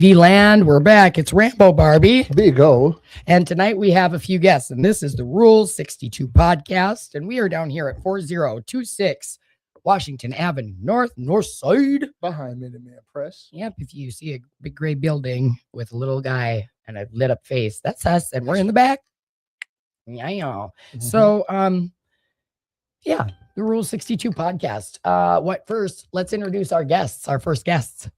V-Land, we're back. It's Rambo, Barbie. There you go. And tonight we have a few guests, and this is the Rule 62 podcast. And we are down here at 4026 Washington Avenue North Side. Behind Minuteman Press. Yep, if you see a big gray building with a little guy and a lit up face, that's us, and we're in the back. Yeah. Mm-hmm. So, yeah, the Rule 62 podcast. Let's introduce our guests, our first guests.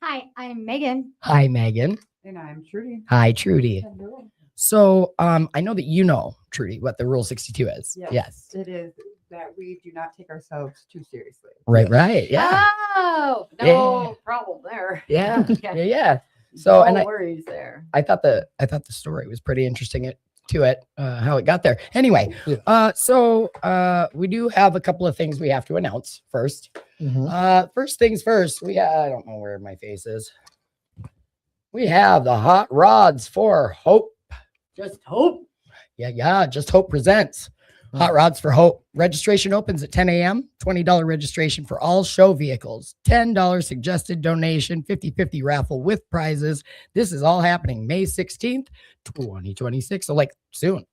Hi, I'm Megan. Hi, Megan. And I'm Trudy. Hi, Trudy. Hello. So, I know that you know, Trudy, what the Rule 62 is. Yes. It is that we do not take ourselves too seriously. Right. Yeah. Oh, no problem there. Yeah. Yeah. Yeah. So, no and worries there. I thought the story was pretty interesting how it got there. Anyway, so we do have a couple of things we have to announce first. Mm-hmm. First things first, I don't know where my face is. We have the Hot Rods for Hope. Just hope. Yeah. Just Hope presents Hot Rods for Hope. Registration opens at 10 a.m. $20 registration for all show vehicles. $10 suggested donation. 50-50 raffle with prizes. This is all happening May 16th, 2026. So soon.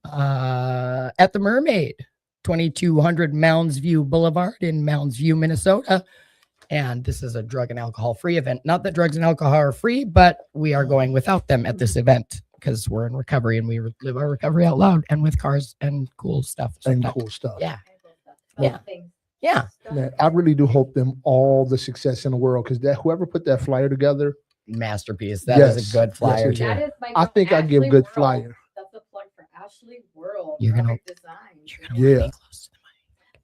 At the Mermaid, 2200 Mounds View Boulevard in Mounds View, Minnesota. And this is a drug and alcohol free event. Not that drugs and alcohol are free, but we are going without them at this event because we're in recovery and we live our recovery out loud and with cars and cool stuff. Yeah. Man, I really do hope them all the success in the world because whoever put that flyer together, masterpiece. That is a good flyer yes, too. That is my I think I give Ashley good World. flyer. That's a plug for Ashley World. You're gonna- Design. Yeah.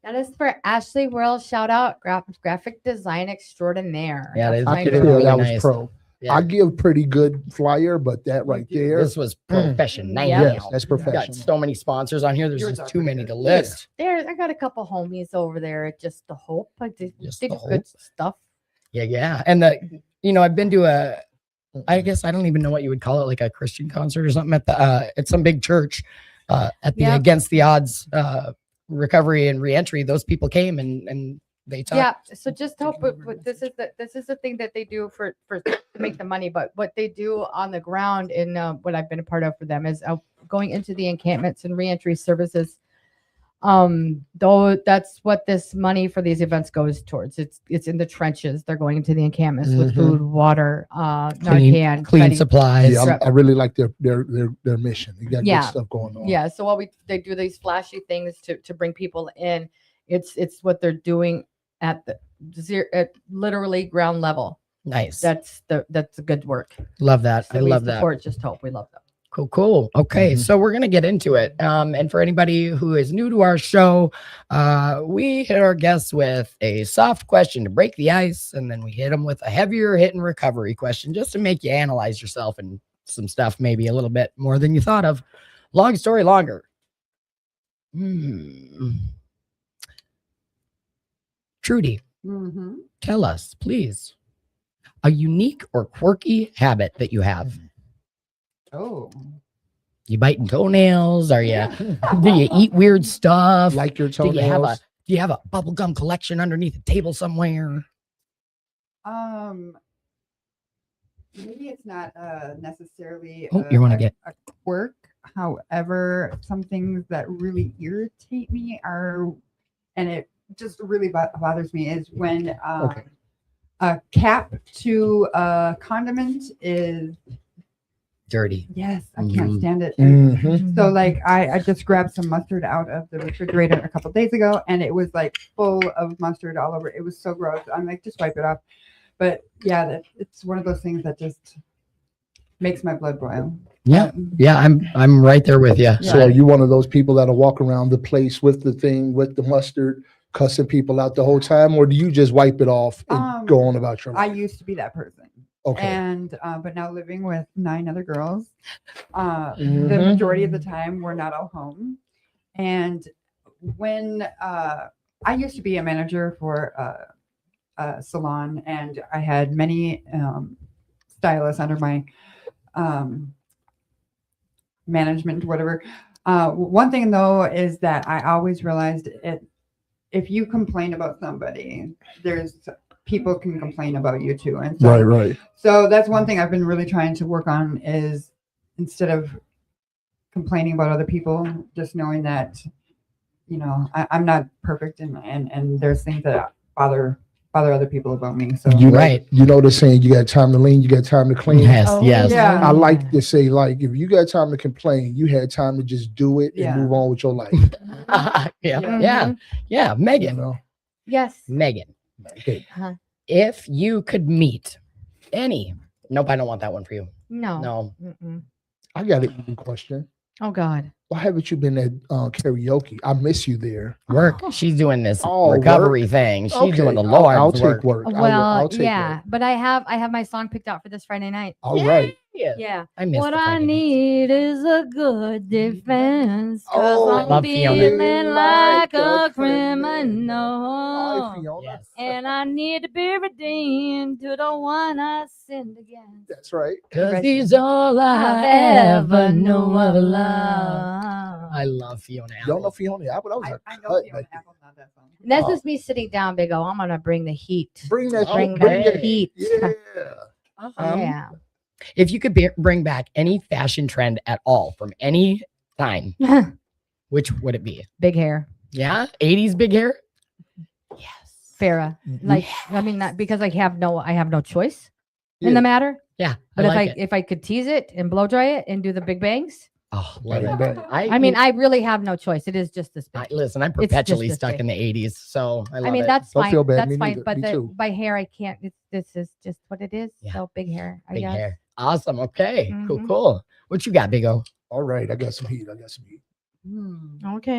That is for Ashley World. Shout out graphic design extraordinaire. Yeah, That's I my I could Really tell girl. that was nice. pro. Yeah. I give pretty good flyer, but that right there, This was professional. Yeah. yes, that's We got professional. so many sponsors on here. There's Yours just are too pretty many to good. list. I got a couple homies over there at Just the Hope. They Just do the good Hope. stuff. Yeah. And I've been to I guess I don't even know what you would call it, like a Christian concert or something at some big church at the Yeah. Against the Odds recovery and reentry. Those people came and they talked. Yeah, so Just Hope, but this is the thing that they do for to make the money. But what they do on the ground in what I've been a part of for them is going into the encampments and reentry services. Though that's what this money for these events goes towards. It's in the trenches. They're going into the encampments with Mhm. food, water, Narcan, clean Betty. supplies. Yeah, I really like their mission. They got Yeah. good stuff going on. Yeah, so they do these flashy things to bring people in. It's what they're doing at literally ground level. Nice. That's the good work. Love that. So I we love that. support Just Hope. We love them. Cool. Okay, Mhm. so we're gonna get into it. And for anybody who is new to our show, we hit our guests with a soft question to break the ice, and then we hit them with a heavier hit and recovery question just to make you analyze yourself and some stuff, maybe a little bit more than you thought of. Long story longer. Trudy, Mm-hmm. tell us, please, a unique or quirky habit that you have. Oh. You biting toenails? Are you? Do you eat weird stuff? Like your Do you have toenails. do you have a bubble gum collection underneath a table somewhere? Maybe it's not necessarily Oh, you wanna get- a quirk. However, some things that really irritate me and it just really bothers me is when Okay. a cap to a condiment is Dirty. yes, I can't Mhm. stand it. Mhm. So like I just grabbed some mustard out of the refrigerator a couple days ago and it was like full of mustard all over. It was so gross. I'm like, just wipe it off. But yeah, it's one of those things that just makes my blood boil. Yeah. Yeah, I'm right there with you. So are you one of those people that'll walk around the place with the thing with the mustard, cussing people out the whole time, or do you just wipe it off and go on about your I life? used to be that person. Okay. And but now living with 9 other girls, the Mhm. majority of the time we're not all home. And when I used to be a manager for a salon, and I had many stylists under my management, whatever. One thing though is that I always realized if you complain about somebody, there's people can complain about you too. And so, Right. so that's one thing I've been really trying to work on is instead of complaining about other people, just knowing that, you know, I'm not perfect and there's things that bother other people about me. So You know, Right. you know the saying, you got time to lean, you got time to clean. Yes, Oh, yes. yeah. I like to say, like, if you got time to complain, you had time to just do it and Yeah. move on with your life. yeah, Yeah. yeah, yeah. You Megan, know? Yes. Megan, Okay. if you could meet any, nope, I don't want that one for you. No. No, Mm-mm. I got an easy question. Oh God. Why haven't you been at karaoke? I miss you there. work. She's doing this Oh, recovery thing. She's doing the I'll Lord's take work. work. Well, I'll take yeah, work. but I have my song picked out for this Friday night. All right. Yeah. Yeah. I miss What the I Friday nights. need is a good defense, cause Oh, I'm love Fiona. feeling like a criminal. Hi, criminal, Fiona. Yes. and I need to be redeemed to the one I sinned against. That's right. Cause Rest he's all I ever know of love. I love. love Fiona. Y'all know Apple. Fiona Apple? That was a I know cut Fiona back then. Apple's not that song. And that's Oh. just me sitting down, big O. I'm gonna bring the heat. Bring that Bring shit. the Bring it. heat. Yeah. Yeah. If you could bring back any fashion trend at all from any time, which would it be? Big hair. Yeah, 80s big hair. Yes. Farrah. Like I mean, not because I have no choice in Yeah. the matter. Yeah, But like it. if I could tease it and blow dry it and do the big bangs, Oh, love Bang, it. bang. I mean, I really have no choice. It is just this big. listen, I'm It's just perpetually this stuck big. in the 80s, so I love I mean, it. that's Don't fine. feel bad. That's Me fine. neither. But Me too. by hair, I can't. This is just what it is. Yeah. So big hair. I big guess. hair. Awesome. Okay. Cool. Mhm. Cool. What you got, Big O? All right. I got some heat. Okay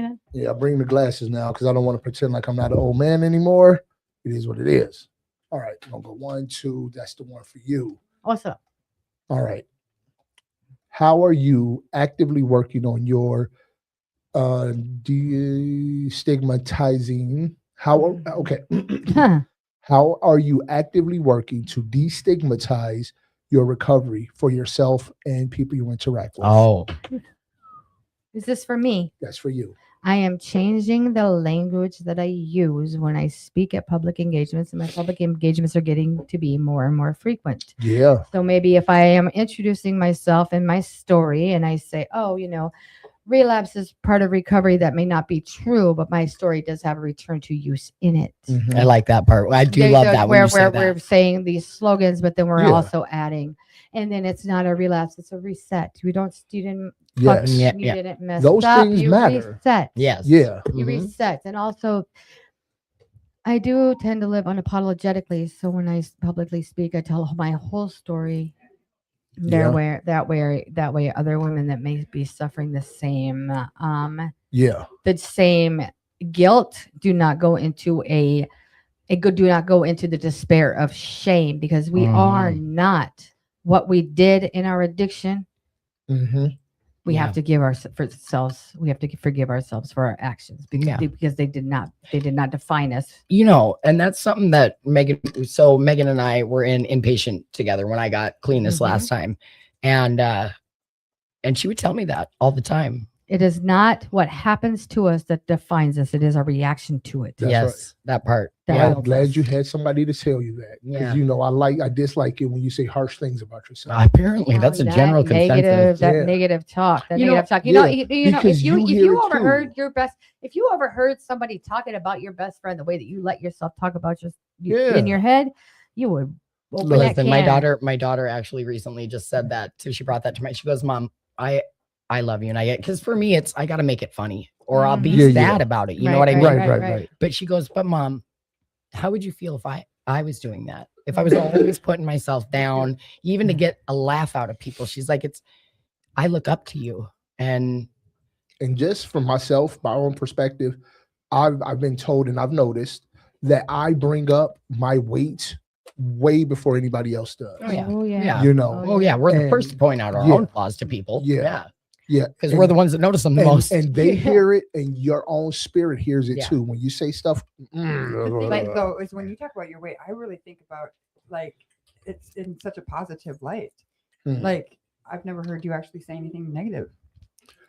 then. Yeah, I bring the glasses now because I don't want to pretend like I'm not an old man anymore. It is what it is. All right. I'm going to go 1, 2. That's the one for you. What's up? All right. How are you actively working on your destigmatizing? Okay. How are you actively working to destigmatize your recovery for yourself and people you interact with? Oh, Is this for me? That's for you. I am changing the language that I use when I speak at public engagements, and my public engagements are getting to be more and more frequent. Yeah. So maybe if I am introducing myself and my story and I say, oh, you know, relapse is part of recovery, that may not be true, but my story does have a return to use in it. Mhm. I like that part. I do love that when where you say we're that. saying these slogans, but then we're Yeah. also adding, and then it's not a relapse, it's a reset. You didn't Yes. Yeah. you didn't mess Those up. things You matter. reset. Yes. Yeah. You Mhm. reset. And also I do tend to live unapologetically. So when I publicly speak, I tell my whole story. Yeah. That way other women that may be suffering the same Yeah. guilt do not go into do not go into the despair of shame, because we are not what we did in our addiction. Mm-hmm. We Yeah. have to we have to forgive ourselves for our actions because they did not define us. You know, and that's something that Megan and I were in inpatient together when I got clean this Mhm. last time. And she would tell me that all the time. It is not what happens to us that defines us. It is our reaction to it. That's yes, that part. That Yeah. I'm helps glad us. you had somebody to tell you that. Yeah. Because I dislike it when you say harsh things about yourself. Apparently, that's a That general negative, consensus. that Yeah. negative talk. That You know- negative talk. You know, yeah, you know, because if you you hear it overheard too. your best, if you overheard somebody talking about your best friend the way that you let yourself talk about Yeah. in your head, you would open Look, that Listen, can. my daughter actually recently just said that. So she brought that to me. She goes, "Mom, I love you," and because for me it's I got to make it funny or I'll be Mhm. Yeah, sad yeah. about it. You know what I mean? Right. But she goes, "But Mom, how would you feel if I was doing that? If I was always putting myself down, even to get a laugh out of people?" She's like, I look up to you, and And just for myself, my own perspective, I've been told and I've noticed that I bring up my weight way before anybody else does. Oh, yeah. Oh, yeah. Yeah. You know. oh yeah, we're the And- first to point out our yeah. own flaws to people. Yeah. because And- we're the ones that notice them the most. and they Yeah. hear it, and your own spirit hears it Yeah. too. When you say stuff, The thing though is when you talk about your weight, I really think about like it's in such a positive light. Hmm. Like I've never heard you actually say anything negative.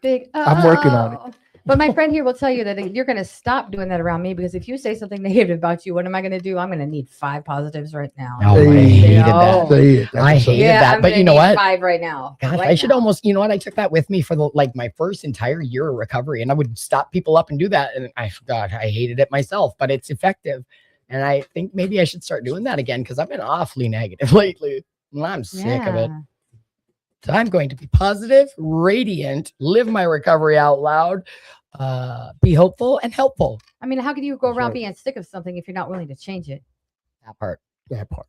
Big. I'm working on it. But my friend here will tell you that you're going to stop doing that around me because if you say something negative about you, what am I going to do? I'm going to need 5 positives right now. Oh, I Hey, hated oh. that. Say it. That's I what's up. hated Yeah, that. I'm But gonna you know need what? 5 right now. Gosh, right I should now. almost, you know what? I took that with me for my first entire year of recovery, and I would stop people up and do that. And God, I hated it myself, but it's effective. And I think maybe I should start doing that again because I've been awfully negative lately. And I'm sick of it. Yeah. So I'm going to be positive, radiant, live my recovery out loud, be hopeful and helpful. I mean, how can you go That's around right. being sick of something if you're not willing to change it? That part. That part.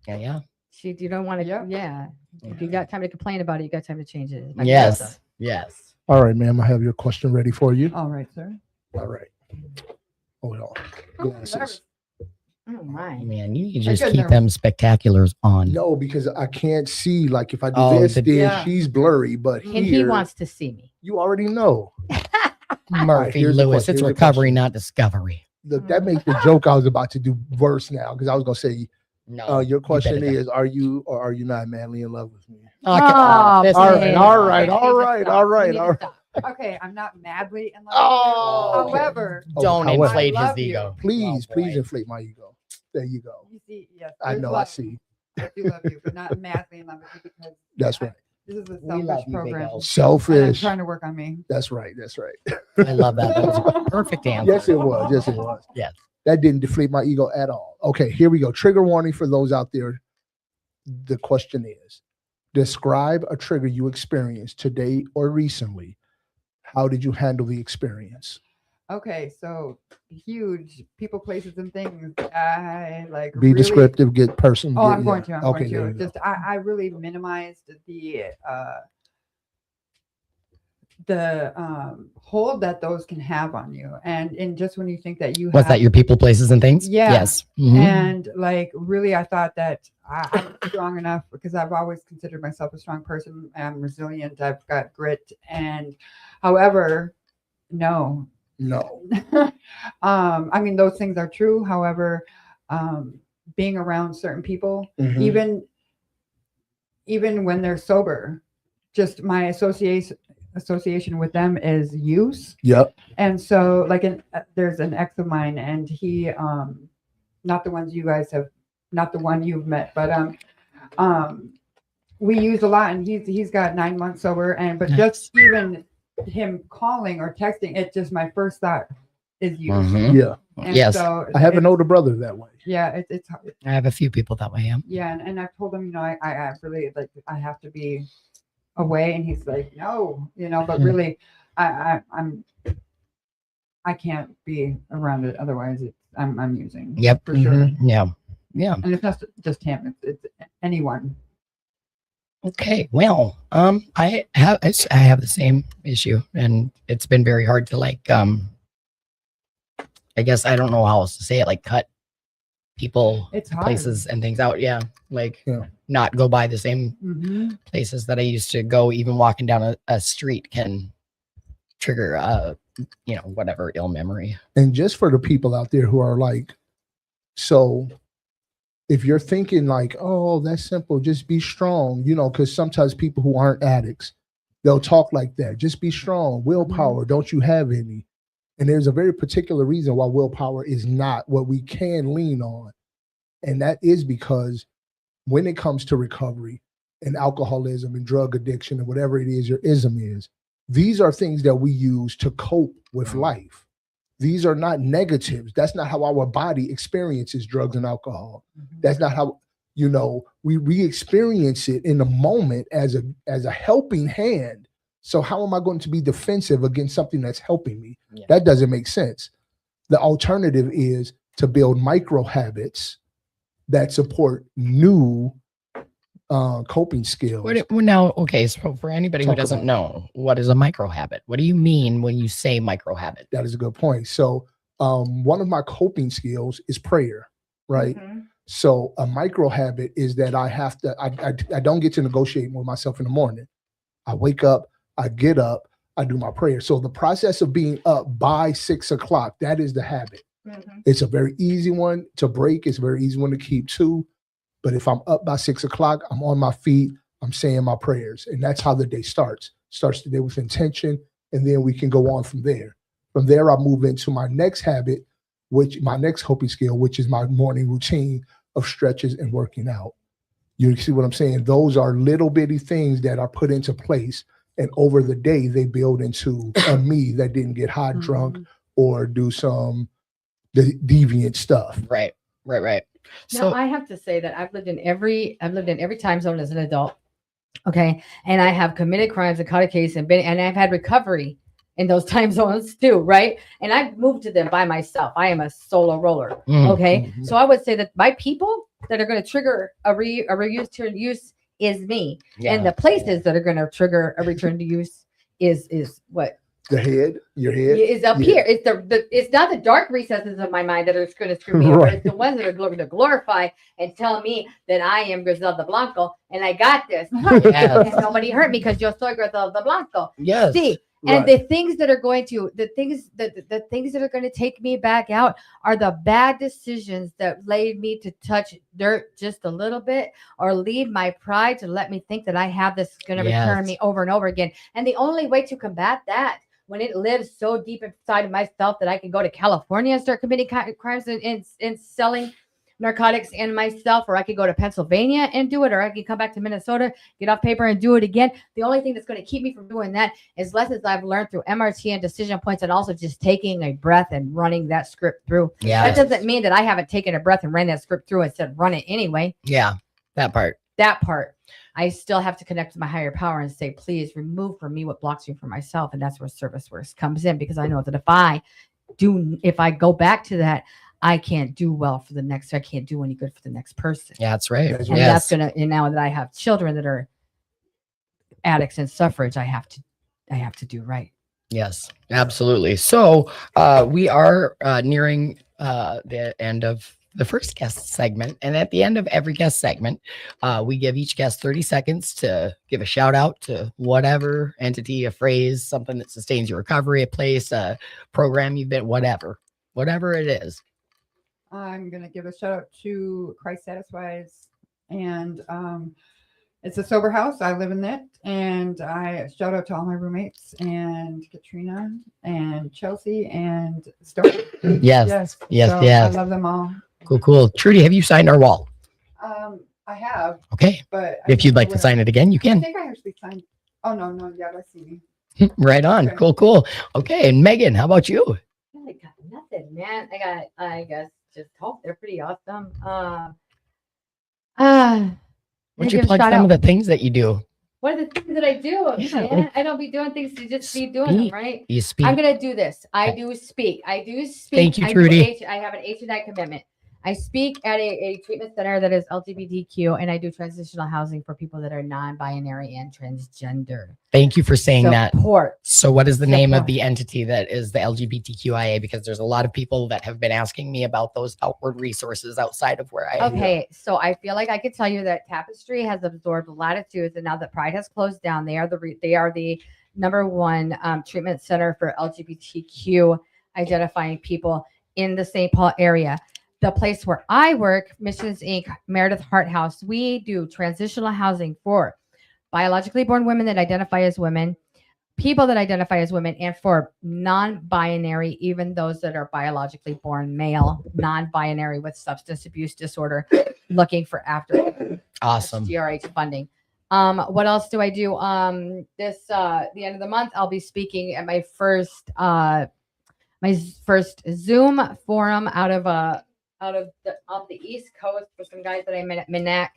Yeah. You don't want to. Yep. Yeah. If you got time to complain about it, you got time to change it. Yes. Yes. All right, ma'am. I have your question ready for you. All right, sir. All right. Hold on. Glasses. Oh my. Man, you need to I just get keep nervous. them spectaculars on. No, because I can't see. Like if I do Oh, this, the- then Yeah. she's blurry. But And he here, wants to see me. you already know. Murphy here's the Lewis, question, it's here's the recovery, question. not discovery. That makes the joke I was about to do worse now because I was gonna say, No. your question Oh, better is, are you or are you not madly in love with me? Oh, come on. This All is- right, all right, Okay, all you need to right, stop. all You right, need to all right. stop. Okay, I'm not madly in love. Oh, with you. However, Don't however- inflate I his love you. ego. Please, Oh, please boy. inflate my ego. There you go. you see, yes, I there's know. I love. see. I do love you, but not madly in love with you because That's I- right. this is a We love selfish you, Big program. L. And I'm Selfish. trying to work on me. That's right. That's right. I love that. That was a perfect answer. Yes, it was. Yes, it was. Yes. That didn't deflate my ego at all. Okay, here we go. Trigger warning for those out there. The question is, describe a trigger you experienced today or recently. How did you handle the experience? Okay, so huge people, places, and things. I like Be really, descriptive, get personal. Oh, get- I'm going yeah. to. I'm Okay, there going you to. go. Just I really minimized the hold that those can have on you, and just when you think that you What's have, that? Your people, places, and things? Yeah. Yes. Mhm. and like really, I thought that I'm strong enough because I've always considered myself a strong person. I'm resilient. I've got grit, and however, no. No. I mean, those things are true. However, being around certain people, Mhm. even when they're sober, just my association with them is use. Yep. And so, like, there's an ex of mine, and he, not the ones you guys have, not the one you've met, but we use a lot, and he's got 9 months sober, but just even him calling or texting, it just my first thought is use. Mhm. Yeah. And Yes. so I have an it's- older brother that way. Yeah, it's I have a few people that way. Yeah. yeah, and I've told him, I really like I have to be away, and he's like, no, but Mhm. really, I can't be around it. Otherwise, I'm using. Yep. for sure. Mhm. Yeah. Yeah. And it's not just him; it's anyone. Okay. Well, I have the same issue, and it's been very hard to I guess I don't know how else to say it, like cut people, It's hard. places, and things out. Yeah. Like Yeah. not go by the same Mhm. places that I used to go. Even walking down a street can trigger whatever ill memory. And just for the people out there who are like, so if you're thinking like, oh, that's simple, just be strong, because sometimes people who aren't addicts, they'll talk like that. Just be strong, willpower, don't you have any? And there's a very particular reason why willpower is not what we can lean on. And that is because when it comes to recovery and alcoholism and drug addiction and whatever it is your ism is, these are things that we use to cope with life. These are not negatives. That's not how our body experiences drugs and alcohol. That's not how, we experience it in the moment as a helping hand. So how am I going to be defensive against something that's helping me? Yeah. That doesn't make sense. The alternative is to build micro habits that support new coping skills. Okay, so for anybody who Talk doesn't about know, what is a micro habit? What do you mean when you say micro habit? That is a good point. So one of my coping skills is prayer, right? Mhm. So a micro habit is that I don't get to negotiate with myself in the morning. I wake up, I get up, I do my prayer. So the process of being up by 6 o'clock, that is the habit. Mhm. It's a very easy one to break. It's a very easy one to keep too. But if I'm up by 6 o'clock, I'm on my feet, I'm saying my prayers. And that's how the day starts. Starts the day with intention and then we can go on from there. From there, I move into my next habit, which my next coping skill, which is my morning routine of stretches and working out. You see what I'm saying? Those are little bitty things that are put into place, and over the day they build into a me that didn't get high, drunk, or do some deviant stuff. Right. So So I have to say that I've lived in every time zone as an adult. Okay. And I have committed crimes and caught a case and I've had recovery in those time zones too, right? And I've moved to them by myself. I am a solo roller. Okay. So I would say that my people that are going to trigger a reuse to use is me. And the places that are going to trigger a return to use is what? Your head is up here. It's it's not the dark recesses of my mind that are going to screw me over. It's the ones that are going to glorify and tell me that I am Griselda Blanco and I got this. And nobody hurt me because yo soy Griselda Blanco. yes. See, and the things that are going to the things that are going to take me back out are the bad decisions that led me to touch dirt just a little bit or leave my pride to let me think that I have this going to return me over and over again. And the only way to combat that, when it lives so deep inside of myself that I can go to California and start committing crimes and selling narcotics in myself, or I could go to Pennsylvania and do it, or I can come back to Minnesota, get off paper and do it again. The only thing that's going to keep me from doing that is lessons I've learned through MRT and decision points, and also just taking a breath and running that script through. Yeah. That doesn't mean that I haven't taken a breath and ran that script through and said, run it anyway. Yeah. That part. I still have to connect to my higher power and say, please remove from me what blocks me from myself. And that's where service works comes in, because I know that if I go back to that, I can't do well for the next, I can't do any good for the next person. Yeah, that's right. And that's going to, and now that I have children that are addicts and suffrage, I have to do right. Yes, absolutely. So we are nearing the end of the first guest segment. And at the end of every guest segment, we give each guest 30 seconds to give a shout out to whatever entity, a phrase, something that sustains your recovery, a place, a program you've been, whatever it is. I'm going to give a shout out to Christ Satisfies, and it's a sober house. I live in it, and I shout out to all my roommates and Katrina and Chelsea and Stone. Yes. I love them all. Cool. Trudy, have you signed our wall? I have. Okay. But if you'd like to sign it again, you I can. think I actually signed. Oh, no. Yeah, I see me. Right on. Okay. Cool. Okay. And Megan, how about you? I got nothing, man. I guess just hope they're pretty awesome. Why don't you plug some of the things that you do? What are the things that I do? Yeah, Man? like, I don't be doing things to just be doing them, right? You speak. I'm gonna do this. I do speak. Thank you, Trudy. I have an H&I commitment. I speak at a treatment center that is LGBTQ, and I do transitional housing for people that are non-binary and transgender. Thank you for saying that. Support. So what is the name of the entity that is the LGBTQIA? Because there's a lot of people that have been asking me about those outward resources outside of where I am. Okay, so I feel like I could tell you that Tapestry has absorbed Latitudes, and now that Pride has closed down, they are the number one treatment center for LGBTQ identifying people in the St. Paul area. The place where I work, Missions Inc., Meredith Hart House, we do transitional housing for biologically born women that identify as women, people that identify as women, and for non-binary, even those that are biologically born male, non-binary with substance abuse disorder, looking for after Awesome DRH funding. What else do I do? The end of the month, I'll be speaking at my first Zoom forum out of the East Coast for some guys that I met at Minac.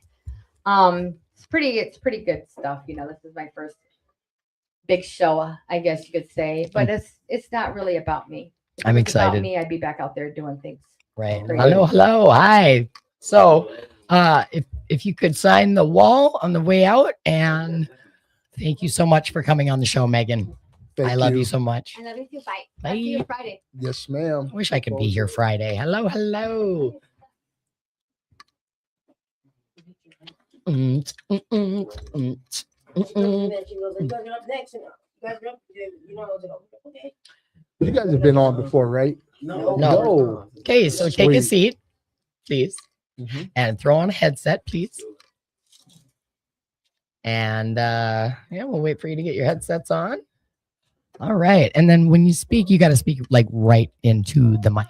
It's pretty good stuff. You know, this is my first big show, I guess you could say, but it's not really about me. If I'm it was excited. about me, I'd be back out there doing things. Right. Great. Hello. Hi. So, if you could sign the wall on the way out, and thank you so much for coming on the show, Megan. I love you so much. I love you too. Bye. Bye. I'll see you Friday. Yes, ma'am. Wish I could be here Friday. Hello. You guys have been on before, right? No. Okay, so take a Sweet. seat, please, and throw on a headset, please. And we'll wait for you to get your headsets on. All right. And then when you speak, you got to speak like right into the mic.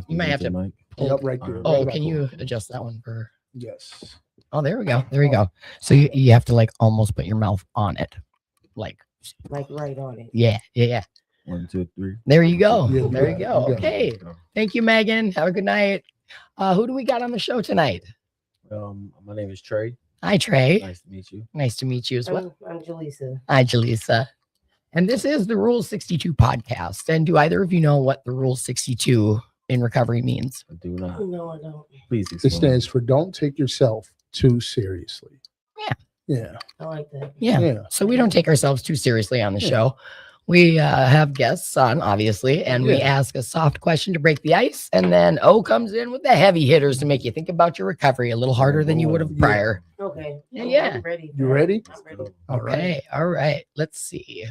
You might have to pull. Yep, right there. Oh, right can up. you adjust that one for? Yes. Oh, there we go. There we go. So you have to like almost put your mouth on it. Like, right on it. yeah. 1, 2, 3. There you go. Yeah, There you you go. got it. Okay. Thank you, Megan. Have a good night. Who do we got on the show tonight? My name is Trey. Hi, Trey. Nice to meet you. Nice to meet you as well. I'm Jaleesa. Hi, Jaleesa. And this is the Rule 62 podcast. And do either of you know what the Rule 62 in recovery means? I do not. No, I don't. Please It explain. stands for don't take yourself too seriously. Yeah. Yeah. I like that. Yeah. So we don't take ourselves too seriously on the show. We have guests on, obviously, and we ask a soft question to break the ice. And then O comes in with the heavy hitters to make you think about your recovery a little harder than you would have Yeah. prior. Okay. Yeah. I'm ready. You ready? I'm ready. All right. Okay. All right. Let's see.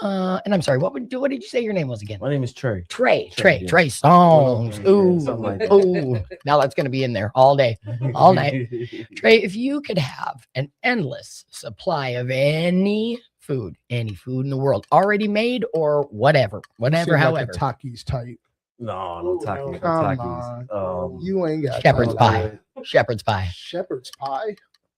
And I'm sorry, what did you say your name was again? My name is Trey. Trey Yeah. Songs. Yeah, Ooh. something like that. Ooh. Now that's gonna be in there all day. All night. Trey, if you could have an endless supply of any food in the world, already made or whatever, Seem however. like a Takis type. No, Ooh, no talkies. no. No Come talkies. You ain't got Shepherd's Takis. pie. Shepherd's pie. Shepherd's pie.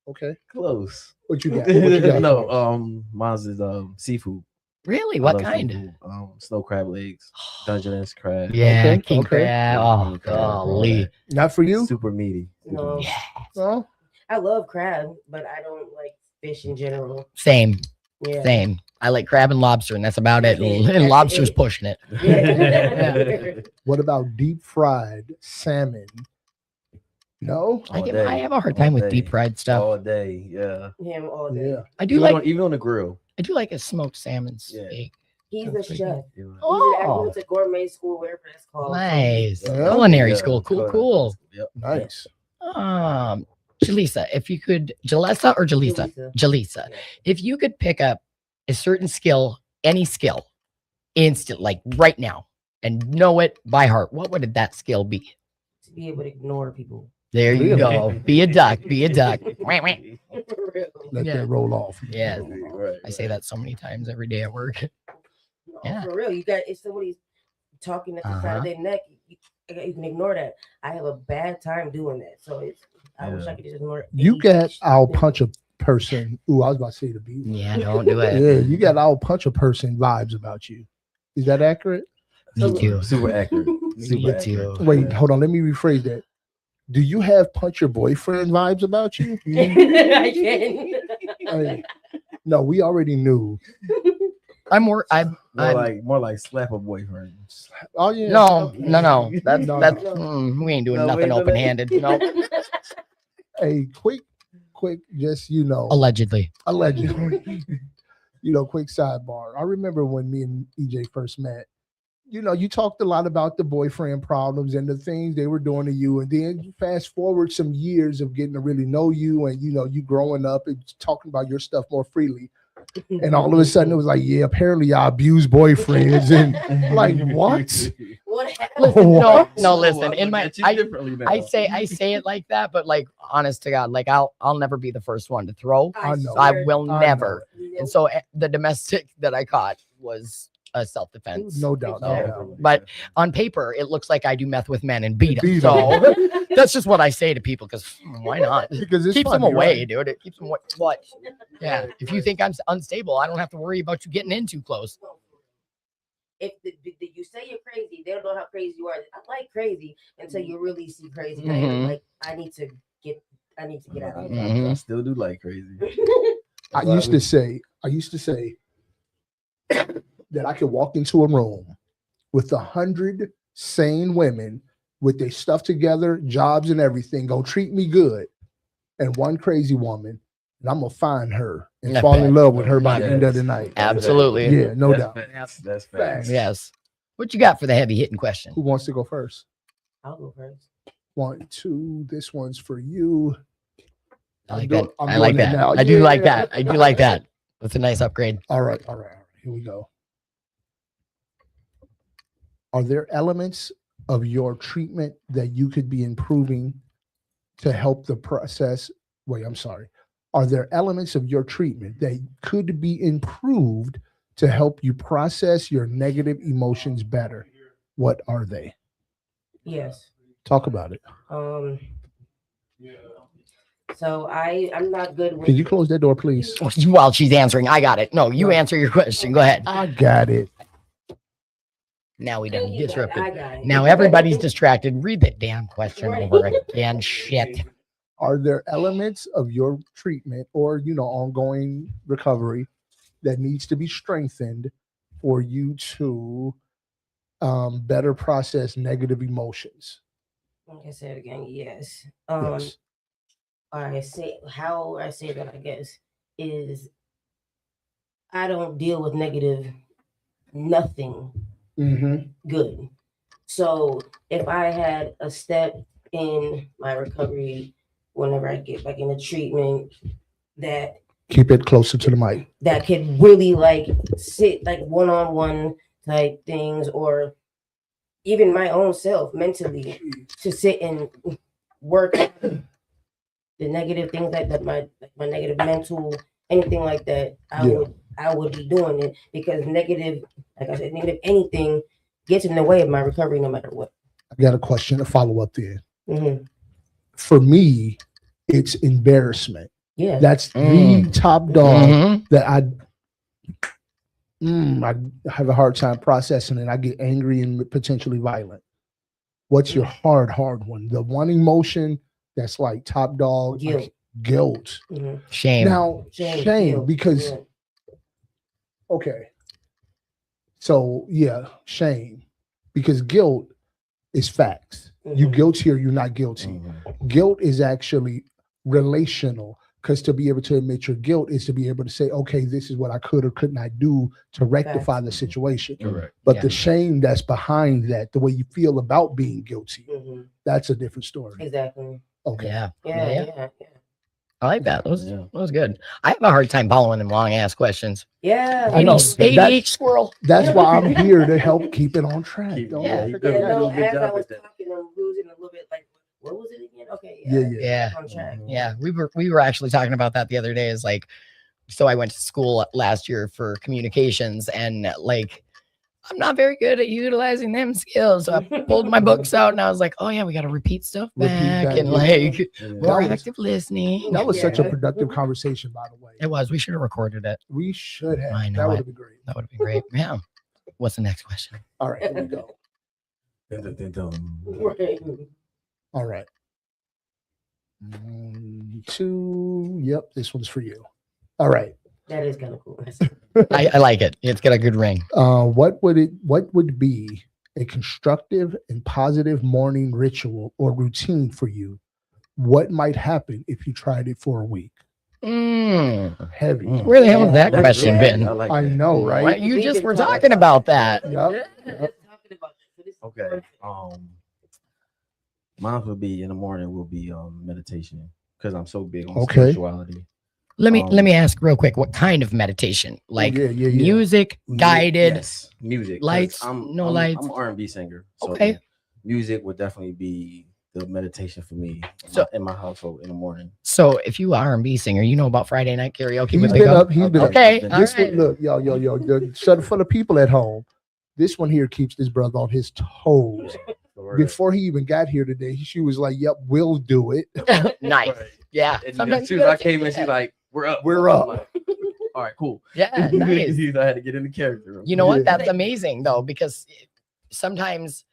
Okay. Close. What you got? What you got? No, mine's is seafood. Really? I What love kind? seafood. Snow crab legs, Dungeness crab. Yeah, Okay, king okay. crab. Oh, King crab, golly. Not for you? Super meaty. Super No. meaty. No? I love crab, but I don't like fish in general. Same. Yeah. Same. I like crab and lobster, and that's about it. That's it. And That's lobster's it. pushing it. Yeah. What about deep fried salmon? No? I, All get, day. I have a hard time All with day. deep fried stuff. All day. Yeah. Him all day. Yeah. I do Even, like even on the grill. a smoked salmon Yeah. steak. He's a That's pretty chef. Yeah. He's Oh, went to gourmet school, whatever that's called. nice. Yeah. Culinary Yeah, school. Cool, culinary cool. school. Yep. Nice. Jalisa, if you could, Jalessa or Jalisa? Jalisa. Yeah. If you could pick up a certain skill, any skill, instant, like right now, and know it by heart, what would that skill be? To be able to ignore people. There you Really? go. Be a duck. Be a duck. Wah, wah. For real. Let Yeah. that roll off. Yeah. Right, I say that so many times every day at work. No, Yeah. For real. You got if somebody's talking at the side of their neck, you can ignore that. I have a bad time doing that. So I wish I could just ignore it. You got I'll punch a person. Ooh, I was about to say the B. Yeah, don't do it. Yeah, you got I'll punch a person vibes about you. Is that accurate? Me too. Super accurate. Me Super too. accurate. Wait, hold on. Let me rephrase that. Do you have punch your boyfriend vibes about you? I can. Hey, no, we already knew. I'm More I'm- like slap a boyfriend. Oh yeah. no. That's No. that's we ain't doing No, nothing wait, no, open handed. No, Hey, quick, just allegedly. allegedly. Quick sidebar. I remember when me and EJ first met. You talked a lot about the boyfriend problems and the things they were doing to you, and then you fast forward some years of getting to really know you, and you growing up and talking about your stuff more freely. And all of a sudden, it was like, yeah, apparently I abuse boyfriends, and like what? What happened? Listen, What? no, listen. In my, I differently say it like that, but like, honest to God, like I'll never be the first one to throw. I know. I swear. will I never. Nope. And so the domestic that I caught was a self-defense. No doubt. No So, doubt. but on paper, it looks like I do meth with men and beat them. Beat So that's just what I say to people because why not? Because it's Keeps them funny, away, right? dude. It keeps them away. What? Yeah. If you think I'm unstable, I don't have to worry about you getting in too close. If you say you're crazy, they don't know how crazy you are. I like crazy until you really see crazy. And Mhm. you're like, I need to get out of here. I Mhm. still do like crazy. I used to say that I could walk into a room with 100 sane women with their stuff together, jobs and everything, go treat me good, and one crazy woman, and I'm gonna find her and I fall bet. in love with her by the Yes. end of the night. Absolutely. Yeah, no That's doubt. facts. That's Facts. facts. Yes. What you got for the heavy hitting question? Who wants to go first? I'll go first. 1, 2. This one's for you. I like doing- that. I'm I like doing it that. now. I do like Yeah. that. I do like that. That's a nice upgrade. All right. Here we go. Are there elements of your treatment that you could be improving to help the process? Wait, I'm sorry. Are there elements of your treatment that could be improved to help you process your negative emotions better. What are they? Yes. Talk about it. So I'm not good with. Can you close that door, please? While she's answering, I got it. No, you answer your question. Go ahead. I got it. Now we done You got it, disrupted. I got it. Now everybody's distracted. Read that damn question Right. over again. Shit. Are there elements of your treatment or ongoing recovery that needs to be strengthened for you to better process negative emotions? Like I said again, yes. Yes. I say how I say that, I guess, is I don't deal with negative nothing Mm-hmm. good. So if I had a step in my recovery whenever I get back into treatment that Keep it closer to the mic. that could really like sit like one-on-one type things, or even my own self mentally to sit and work on the negative things that my negative mental, anything like that, I would be doing it, because negative, like I said, negative anything gets in the way of my recovery no matter what. I got a question to follow up there. Mm-hmm. For me, it's embarrassment. Yeah. That's the top dog Mhm. that I have a hard time processing, and I get angry and potentially violent. What's your hard one? The one emotion that's like top dog, Guilt. like guilt. Mm-hmm. Shame. Now, shame, guilt, because yeah. okay. So yeah, shame. Because guilt is facts. You Mhm. guilty or you're not guilty. Guilt is actually relational, because to be able to admit your guilt is to be able to say, okay, this is what I could or could not do to rectify the situation. Correct. But Yeah. the shame that's behind that, the way you feel about being guilty, Mhm. that's a different story. Exactly. Okay. Yeah. Yeah, Yeah. yeah, yeah. I like that. That was good. I have a hard time following them long ass questions. Yeah. I know. ADHD squirrel. That's why I'm here to help keep it on track. Keep- Don't yeah, he forget does. Yeah, that. no, do a good as I job was at that. talking, I'm losing a little bit. Like, what was it again? Okay, Yeah. Yeah. on track. Yeah. We were actually talking about that the other day. Is like, so I went to school last year for communications, and like, I'm not very good at utilizing them skills. So I pulled my books out and I was like, oh yeah, we got to repeat stuff back back, and yeah. like Yeah. more That was- active listening. That was such a Yeah. productive conversation, by the way. It was. We should have recorded it. We should have. I know That would it. have been great. That would have been great. Yeah. What's the next question? All right, here we go. Right. All right. 2. Yep, this one's for you. All right. That is kind of cool. I like it. It's got a good ring. What would be a constructive and positive morning ritual or routine for you? What might happen if you tried it for a week? Heavy. Where the hell has that That's question really- been? I like I that. know, right? What? You We've just been were talking talking about that. Yep. Talking about it. So this is Okay. perfect. Mine would be in the morning. Will be meditation, because I'm so big on Okay. spirituality. Let me ask real quick. What kind of meditation? Like yeah. music, guided, Yes, music. 'cause lights, no lights? I'm an R&B singer. So Okay. music would definitely be the meditation for me in my household in the morning. So if you are R&B singer, you know about Friday night karaoke He's with been the up. He's been Okay, up. all This right. one, look, yo. Shut for the people at home. This one here keeps this brother on his toes. Before he even got here today, she was like, "Yep, we'll do it." Nice. Yeah. And Sometimes as soon you as I gotta came take in, she's that. like, "We're up, We're I'm up. like, all right, cool. Yeah, nice. I had to get into character. You know what? Yeah. That's amazing though, because sometimes,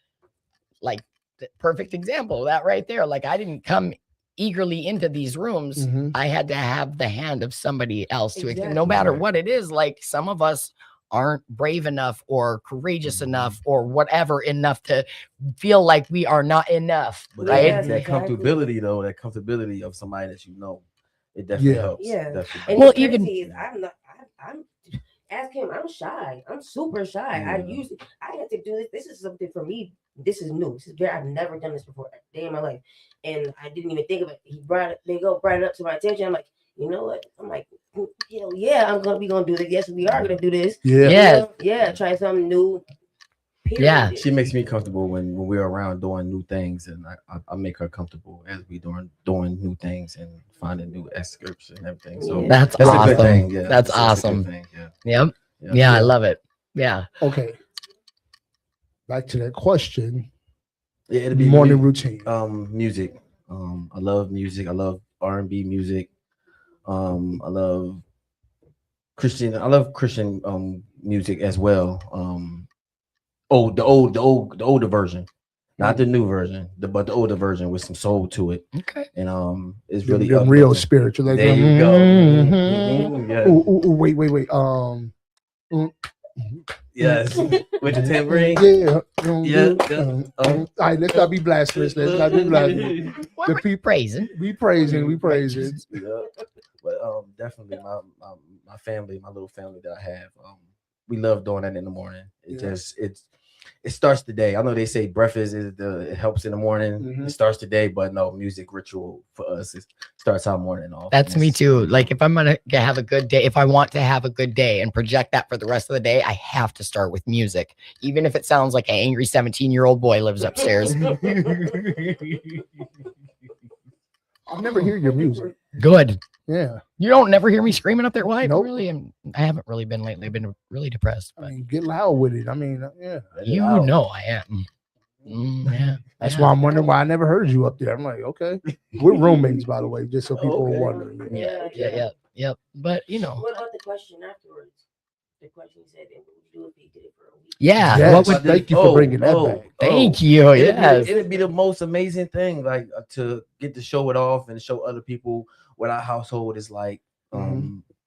like, the perfect example of that right there. Like, I didn't come eagerly into these rooms. Mhm. I had to have the hand of somebody else to Exactly. no matter Right. what it is. Like, some of us aren't brave enough or courageous enough or whatever enough to feel like we are not enough, But right? Yes, that exactly. comfortability though, that comfortability of somebody that you know, it definitely Yeah. helps. Yeah. Definitely. And Well, it's crazy even- is I'm not. I'm. Ask him. I'm shy. I'm super shy. I Yeah. had to do this. This is something for me. This is new. This is very. I've never done this before a day in my life, and I didn't even think of it. He brought it up to my attention. I'm like, you know what? I'm like, hell yeah, we gonna do this. Yes, we are gonna do this. Yeah. Yeah. Yeah. Try something new. Period. Yeah. She makes me comfortable when we're around doing new things, and I make her comfortable as we doing new things and finding new excerpts and everything. So Yeah. That's that's a good awesome. thing. Yeah, That's it's a good awesome. thing, yeah. Yep. Yeah, I love it. Yeah. Okay. Back to that question. Yeah, it'll be Morning routine. music. I love music. I love R&B music. I love Christian. I love Christian music as well. The older version, not the new version, but the older version with some soul to it. Okay. And it's Them- really them real uplifting. spiritual. Like, There you go. Mhm. Mhm, yes. Wait. Yes. With the tambourine. Yeah. Yeah. All right, let's not be blasphemous. Let's not be blasphemous. What The were you people praising? we praising. Yeah. But definitely my family, my little family that I have, we love doing that in the morning. It starts the day. I know they say breakfast it helps in the morning. Mhm. It starts the day, but no, music ritual for us it starts our morning off. That's And me it's- too. Like if I'm gonna have a good day, if I want to have a good day and project that for the rest of the day, I have to start with music, even if it sounds like an angry 17-year-old boy lives upstairs. I'll never hear your music. Good. Yeah. You don't never hear me screaming up there. Why? Nope. Really? I haven't really been lately. I've been really depressed. I But mean, get loud with it. I mean, yeah. you know I am. Yeah. That's yeah. why I'm wondering why I never heard you up there. I'm like, okay. We're roommates, by the way, just so people Okay. are wondering. Yeah. But you know. What about the question afterwards? The question said, "And what would you do if he did it for a week?" Yeah. Yes, What would, thank you for bringing that back. thank you. Yes. It'd be the most amazing thing, like to get to show it off and show other people what our household is like.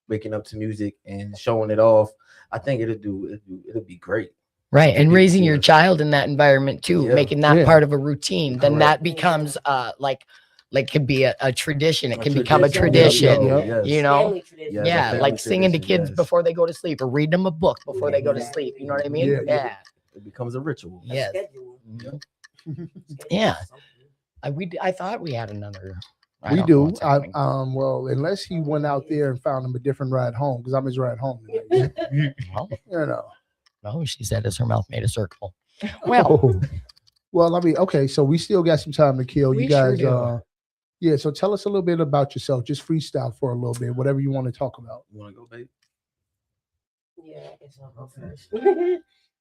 Waking up to music and showing it off. I think it'll be great. Right. And People raising see your it. child in that environment too, Yeah. making that Yeah. part of a routine, then that Correct. becomes like could be a tradition. It A can become a tradition. tradition. There Yep. you go, yes. You know? Family tradition. Yes, a Yeah, family like singing to tradition, kids yes. before they go to sleep or reading them a book before they go to Exactly. sleep. You know what I mean? Yeah, Yeah. yeah. It becomes a ritual. A Yes. schedule. Yeah. Something. I thought we had another. I We don't know do. what's happening. Well, unless he went out there and found him a different ride home, because I'm his ride home tonight. Well, You know. no, she said as her mouth made a circle. Well, Oh. Well, I mean, okay, so we still got some time to kill. We You guys, sure do. yeah. So tell us a little bit about yourself. Just freestyle for a little bit, whatever you want to talk about. You want to go, babe? Yeah, I guess I'll go first.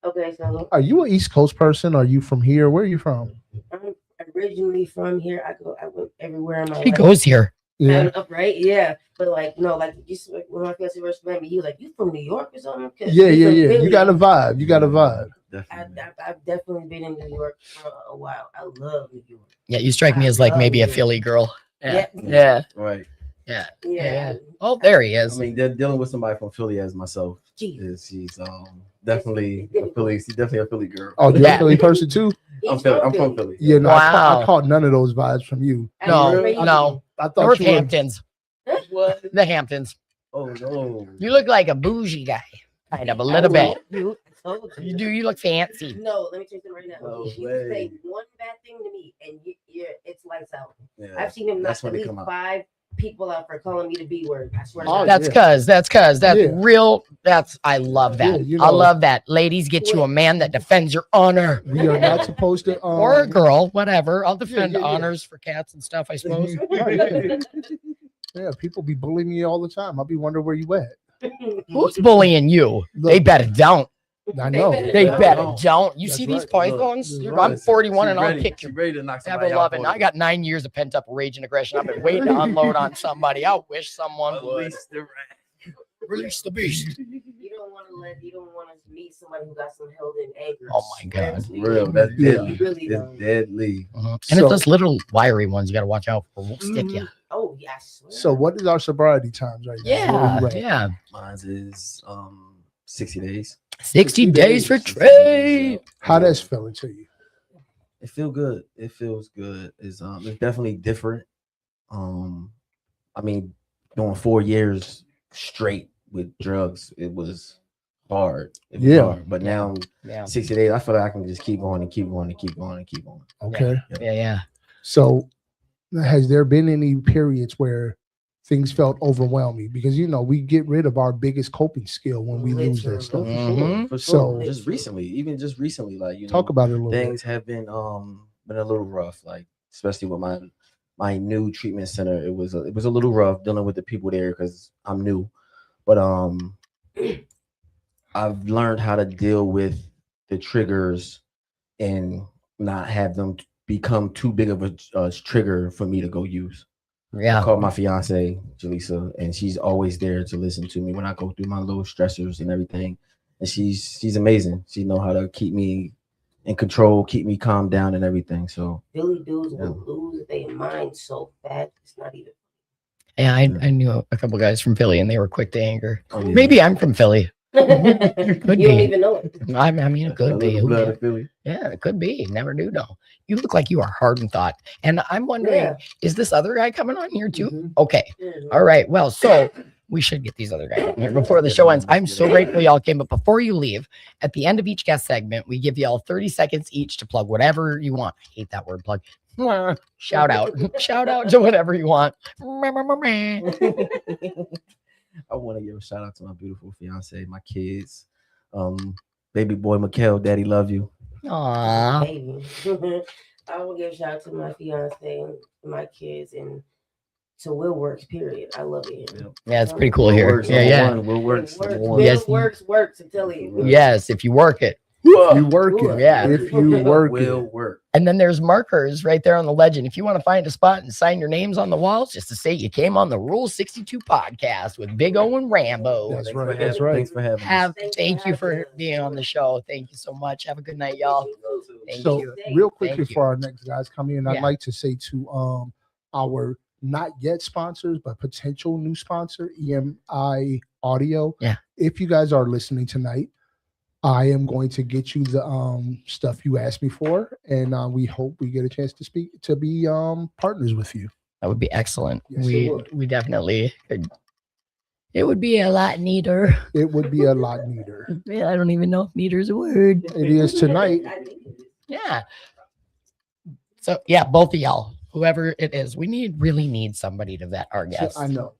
Okay, so Are you an East Coast person? Are you from here? Where are you from? I'm originally from here. I went everywhere in my he life. goes here. Yeah. I'm upright, yeah. But like, no, like just like, when my fiance first met me, he was like, "You from New York or something?" 'Cause Yeah. he's from You Philly. got a vibe. You got a vibe. Definitely. I've definitely been in New York for a while. I love New York. Yeah, you strike me as like maybe a Philly girl. Yeah. Yeah. Yeah. Right. Yeah. Yeah. Oh, there he I is. mean, they're dealing with somebody from Philly as myself. Jeez. She's definitely a Philly. She's definitely a Philly girl. Oh, you're Yeah. a Philly person too? I'm from Philly. Yeah, no, Wow. I caught none of those vibes from you. No, Crazy. no. I thought you were. Northamptons. What? The Hamptons. Oh no. You look like a bougie guy. Kind of a little bit. You, I told you. You do. You look fancy. No, let me tell you right now. No You way. say one bad thing to me, and it's lights out. Yeah. I've seen him knock That's at when they least come out. 5 people out for calling me the B word. I swear to Oh, God. That's yeah. cause that's Yeah. real. I love that. Yeah, you I know- love that. Ladies, get you a man that defends your honor. We are not supposed to. Or a girl, whatever. I'll defend yeah. honors for cats and stuff, I suppose. Yeah, people be bullying me all the time. I'll be wondering where you at. Who's bullying you? Look, They better don't. I know. They Yeah, better no. don't. You That's see these right. pythons? That's I'm right. 41 She and I'll ready. kick She your ready to knock ever somebody out. loving. I got 9 years of pent up rage and aggression. I've been waiting to unload on somebody. I wish someone would Release the rat. release the beast. You don't want to meet somebody who got some held in anger. Oh my God. Seriously. Real. That's Yeah. deadly. You really It's don't. deadly. And So- it's those little wiry ones you got to watch out for. Won't stick you. Oh yes. So, what is our sobriety times right now? Where Yeah, you at? yeah. Mine is 60 days. 60 days for 60 Trey. days, yeah. How that's feeling to you? It feel good. It feels good. It's definitely different. I mean, doing 4 years straight with drugs, it was hard. It was Yeah. hard. But now Yeah, 60 days, I feel like I can just keep going and keep going and keep going and keep going. Okay. yeah. So, has there been any periods where things felt overwhelming? Because we get rid of our biggest coping skill when we lose that stuff. Mhm. For So- sure. Just recently, like Talk about it a little things have been a little rough, like especially with my new treatment center. It was a little rough dealing with the people there because I'm new. But I've learned how to deal with the triggers and not have them become too big of a trigger for me to go use. I Yeah. call my fiance Jaleesa, and she's always there to listen to me when I go through my little stressors and everything. And she's amazing. She know how to keep me in control, keep me calm down, and everything. So Philly dudes Yeah. will lose their mind so fast. It's not even. Yeah, I knew a couple guys from Philly and they were quick to anger. oh, yeah. Maybe I'm from Philly. You Could don't be. even know it. I mean, it could A be. little Who blood knows? of Philly. Yeah, it could be. Never do know. You look like you are hard in thought. And I'm wondering, Yeah. is this other guy coming on here too? Mhm. Okay. Mhm. All right. Well, so we should get these other guys on here before the show ends. I'm so grateful y'all came. But before you leave, at the end of each guest segment, we give y'all 30 seconds each to plug whatever you want. I hate that word plug. Shout out. Shout out to whatever you want. I want to give a shout out to my beautiful fiance, my kids, baby boy Mikhail, daddy love you. Aw. Baby. I will give a shout out to my fiance and my kids and to Will Works, period. I love it. Yep. Yeah, it's pretty cool Will here. Works, Yeah, number yeah. one. Will Works, number one. Yes. Will Works, I'm telling you. Yes, if you work it. If you work it, Yeah. if you work Will it, work. And then there's markers right there on the legend. If you want to find a spot and sign your names on the walls just to say you came on the Rule 62 podcast with Big O and Rambo. That's Thanks for right. having- That's right. Thanks for having us. Thank you for being on the show. Thank you so much. Have a good night, y'all. Thank So you. real quick Thank before you. our next guys come in, Yeah. I'd like to say to our not yet sponsors, but potential new sponsor, EMI Audio. Yeah. If you guys are listening tonight, I am going to get you the stuff you asked me for, and we hope we get a chance to be partners with you. That would be excellent. Yes, it would. We definitely could. It would be a lot neater. It would be a lot neater. Yeah, I don't even know if neater is a word. It is tonight. Yeah. So yeah, both of y'all, whoever it is, we really need somebody to vet our guests. I know.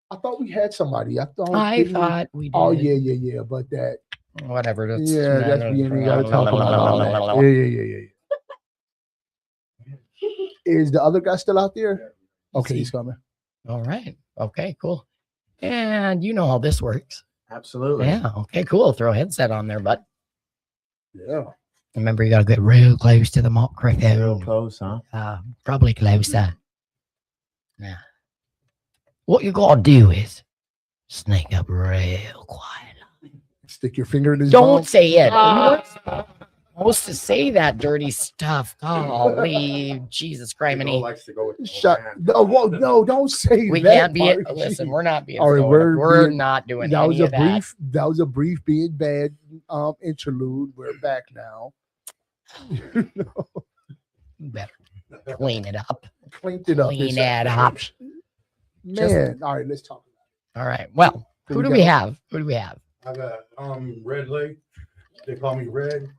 I thought we had somebody. I didn't we? thought we did. Oh yeah. But that. Whatever. That's, Yeah, that's being. We gotta talk about that. Yeah. Is the other guy still out there? Okay, he's coming. All right. Okay, cool. And you know how this works. Absolutely. Yeah. Okay, cool. Throw a headset on there, but Yeah. remember you gotta get real close to the Real microphone. close, huh? Probably closer. Yeah. What you gotta do is sneak up real quiet. Stick your finger in his Don't mouth. say it. You're supposed to say that dirty stuff. Golly, Jesus criminy. likes to go with Shut. No, don't say We that. can't be it. Mark. Listen, we're not being. All right, stoic. we're being- not doing That was any a of that. brief. That was a brief being bad interlude. We're back now. Better clean it up. Cleaned it up. Clean this it up. Man, all right, let's talk. All right. Well, who do we have? Who do we have? I got Red Lake. They call me Red.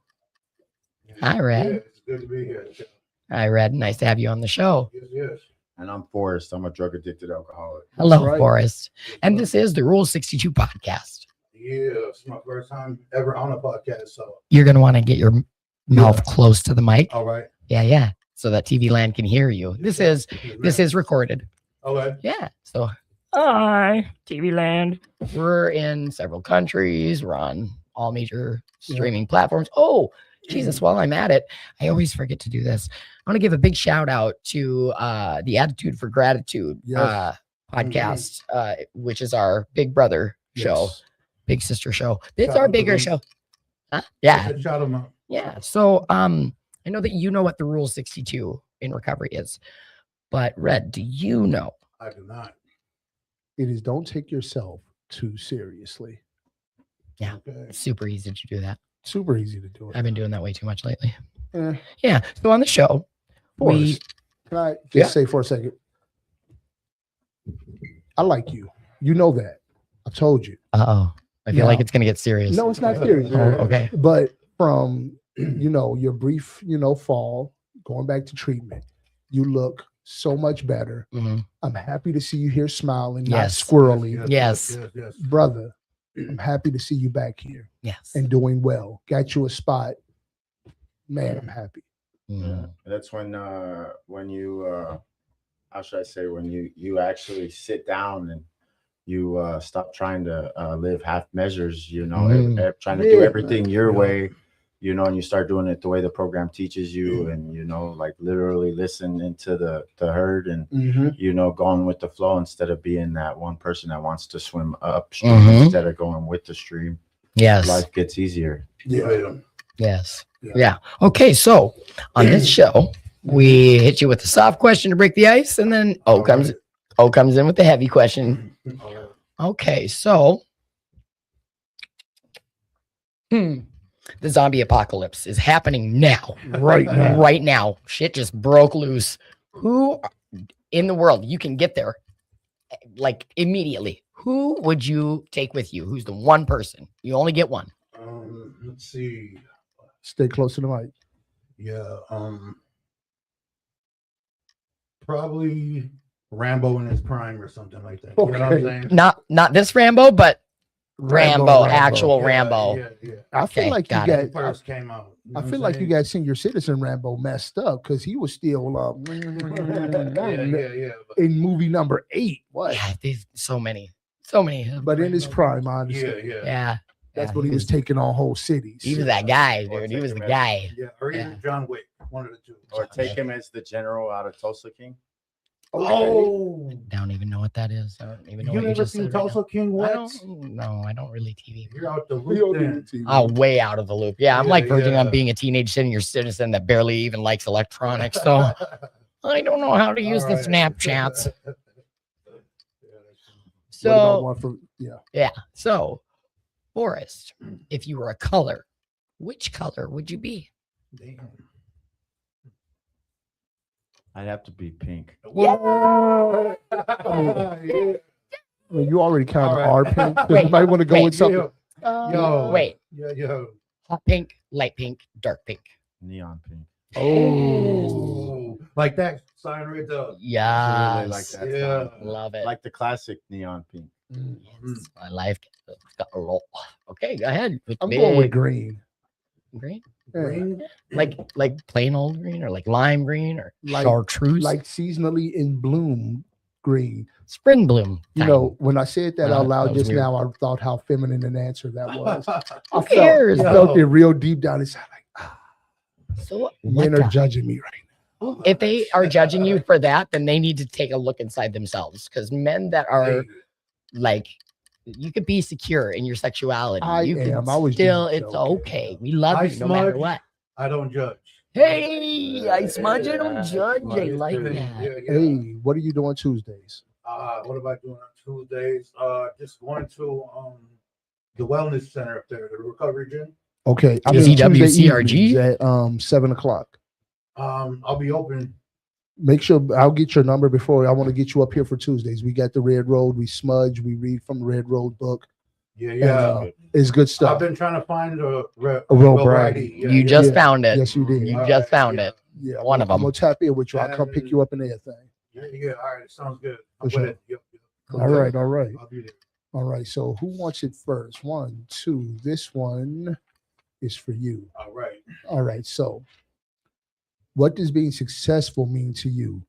Hi, Red. Yeah, it's good to be here. Hi, Red. Nice to have you on the show. Yes. And I'm Forrest. I'm a drug addicted alcoholic. Hello, right. Forrest. And this is the Rule 62 podcast. Yeah, it's my first time ever on a podcast. So, You're going to want to get your mouth close to the mic. all right. Yeah. So that TV land can hear you. This is recorded. Okay. Yeah. So, hi, TV land. We're in several countries. We're on all major streaming platforms. Oh, Jesus. While I'm at it, I always forget to do this. I want to give a big shout out to the Attitude for Gratitude Yes. podcast, which is our big brother show, Yes. big sister show. It's Shout our out to bigger them. show. Huh? Yeah. Shout them out. Yeah. So I know that you know what the Rule 62 in recovery is, but Red, do you know? I do not. It is don't take yourself too seriously. Yeah. Okay. It's super easy to do that. Super easy to do it. I've been doing that way too much lately. Eh, Yeah. So on the show, we Forrest, can I just Yeah. say for a second? I like you. You know that. I told you. I feel Yeah. like it's gonna get serious. No, it's not serious. Oh, okay. But from your brief, fall, going back to treatment, you look so much better. Mhm. I'm happy to see you here smiling, Yes. not squirrely. Yes. Yes. Brother, I'm happy to see you back here Yes. and doing well. Got you a spot. Man, I'm happy. Mhm. That's when you how should I say, when you actually sit down and you stop trying to live half measures, you know, trying to Yeah. do everything your Yeah. way, you know, and you start doing it the way the program teaches you, and you know, like literally listen into the herd, and you know, going with the flow instead of being that one person that wants to swim upstream instead of going with the stream. Yes. Life gets easier. Yeah. Yes. Yeah. Yeah. Okay. So on this show, we hit you with a soft question to break the ice, and then O comes in with the heavy question. All right. Okay. So, the zombie apocalypse is happening now. Right now. Right now. Shit just broke loose. Who in the world you can get there like immediately? Who would you take with you? Who's the one person? You only get one. Let's see. Stay close to the mic. Yeah. Probably Rambo in his prime or something like that. You know what I'm Okay. saying? Not this Rambo, but Rambo, actual Yeah, Rambo. Yeah. I feel Okay, like got you it. got. First came out. I feel like you got Senior Citizen Rambo messed up because he was still Yeah. in movie number 8. What? Yeah, there's so many. But in his prime, I understand. Yeah. Yeah, That's yeah, when he was taking on whole cities. He was that guy, Or dude. He was the take him guy. Yeah. Or even Yeah. John Wick. One of the two. Or take him as the general out of Tulsa King. Oh. I don't even know what that is. I don't even know You what you never just seen said right now. Tulsa King? I What? don't know. I don't really TV. You're out the We don't loop do then. TV. Oh, way out of the loop. Yeah, I'm Yeah, like verging on yeah. being a teenage senior citizen that barely even likes electronics. So I don't know how to use the All right. Snapchats. Yeah, What about So one from yeah. So Forrest, if you were a color, which color would you be? damn. I'd have to be pink. Yeah. Well, you already kind of All are right. pink. So Wait, you might want to go wait, with something. Yo. Wait, Yo. hot pink, light pink, dark pink. Neon pink. Oh. Like that sign right there. Yeah, Really like that. Yeah. sign. love it. Like the classic neon pink. Yes, my life. Got a roll. Okay, go ahead. With I'm going with big green. green, Yeah. Green. like plain old green, or like lime green, or Like- chartreuse, Like seasonally in bloom green. spring bloom. You time. know, when I said that out that loud was just weird. now, I thought how feminine an answer that was. Who cares? I felt it real deep down inside. Like, So men what are the- judging me right if they are judging you for that, then they need to take a look inside themselves. Because men that are like, you could be secure in your sexuality. I you can am. I was still. just It's joking. okay. We love I you no matter smudge. what. I don't judge. Hey, I smudge. I don't Yeah, judge. I smudge like too. that. Yeah. Hey, what are you doing Tuesdays? What am I doing on Tuesdays? Just going to the wellness center up there, the recovery gym. Okay, I'm Is in he Tuesday WCRG? evenings at 7:00. I'll be open. Make sure I'll get your number before I want to get you up here for Tuesdays. We got the Red Road, we smudge, we read from the Red Road book. Yeah. It's good I've stuff. been trying to find a real variety. You just found it. Yes, you did. You All just right, found yeah. it. Yeah, One of I'm them. gonna tap in with you. I'll come pick you up and everything. Yeah. All right. Sounds good. For I'm sure. with it. Yep. All right. I'll be there. All right. So who wants it first? 1, 2. This one is for you. All right. All right. So what does being successful mean to you?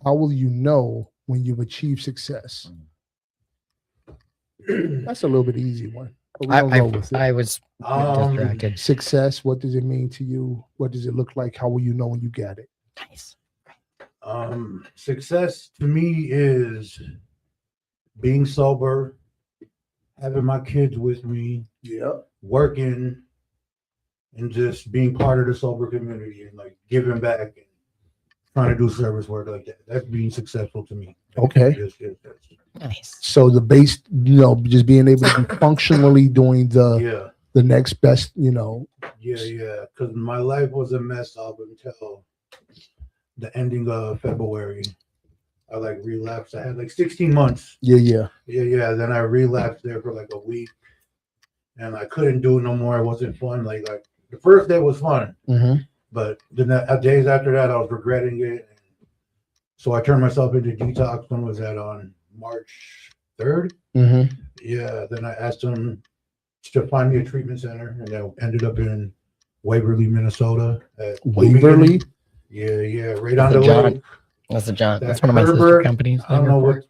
How will you know when you've achieved success? That's a little bit easy one. But we're gonna go with it. I was distracted. Success, what does it mean to you? What does it look like? How will you know when you got it? Nice. Success to me is being sober, having my kids with me, working, and just being part of the sober community and like giving back and trying to do service work like that. That's being successful to me. Okay. Yes. Nice. So the base, just being able to be functionally doing the next best, Yeah. Because my life was a mess up until the ending of February. I like relapsed. I had like 16 months. Yeah. Then I relapsed there for like a week, and I couldn't do it no more. It wasn't fun. Like the first day was fun, Mm-hmm. but the days after that, I was regretting it. So I turned myself into detox. When was that? On March 3rd. Mm-hmm. Yeah. Then I asked them to find me a treatment center, and I ended up in Waverly, Minnesota. At Waverly? Yeah. Right on the John. lake. That's a John. That That's one of my sister Herbert, companies. I don't know what.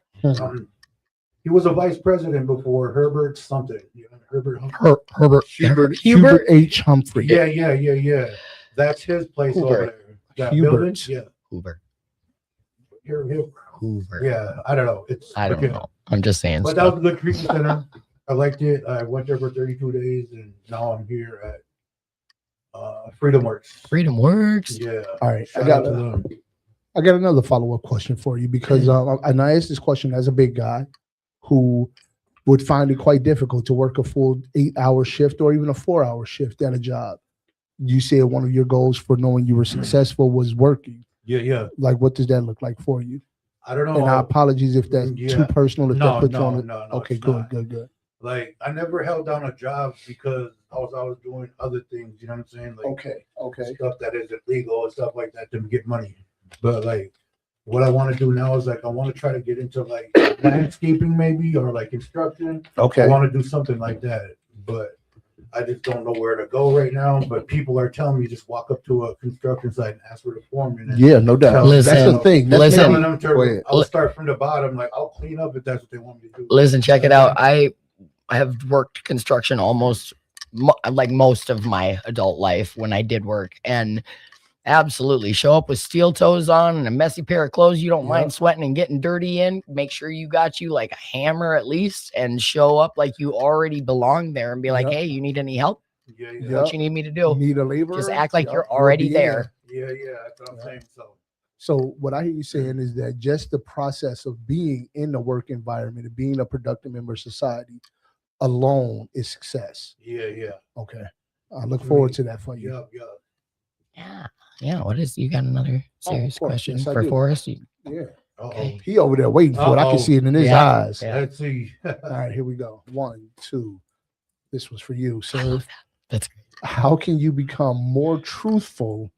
He was a vice president before Herbert something. Yeah, Herbert. Hubert H. Humphrey. Yeah. That's his place over Hoover. there. That Hubert. building. Yeah. Hoover. Hoover. Yeah, I don't know. I don't know. I'm just saying. But that was a good treatment center. I liked it. I went there for 32 days, and now I'm here at Freedom Works. Freedom Works. Yeah. All right. Shout out to them. I got another follow-up question for you because and I asked this question as a big guy who would find it quite difficult to work a full 8-hour shift or even a 4-hour shift at a job. You said one of your goals for knowing you were successful was working. Yeah. Like, what does that look like for you? I don't know. And I apologies if that's too personal. If that puts you on it. No. Okay, it's good. not. Like, I never held down a job because I was doing other things. You know what I'm saying? Like, okay. stuff that isn't legal and stuff like that to get money. But like, what I want to do now is like I want to try to get into like landscaping maybe or like construction. Okay. I want to do something like that, but I just don't know where to go right now. But people are telling me just walk up to a construction site and ask for the foreman. And Yeah, no doubt. Listen, That's the thing. That's listen. telling them Go to, I'll start from the bottom. Like I'll clean up if that's what they want me to do. Listen, check it out. I have worked construction almost like most of my adult life when I did work, and absolutely show up with steel toes on and a messy pair of clothes you don't mind sweating and getting dirty in. Make sure you got you like a hammer at least, and show up like you already belong there and be like, hey, you need any help? Yeah. What you need me to do? You need a laborer? Just act like you're already there. Yeah. That's what I'm saying. So what I hear you saying is that just the process of being in the work environment and being a productive member of society alone is success. Yeah. Okay. I look forward to that for you. Yeah. What is, you got another serious course. question Yes, I for do. Forrest? Yeah. Okay. He over there waiting for it. I can see it in his eyes. Yeah. Let's see. All right, here we go. 1, 2. This was for you, sir. That's great. How can you become more truthful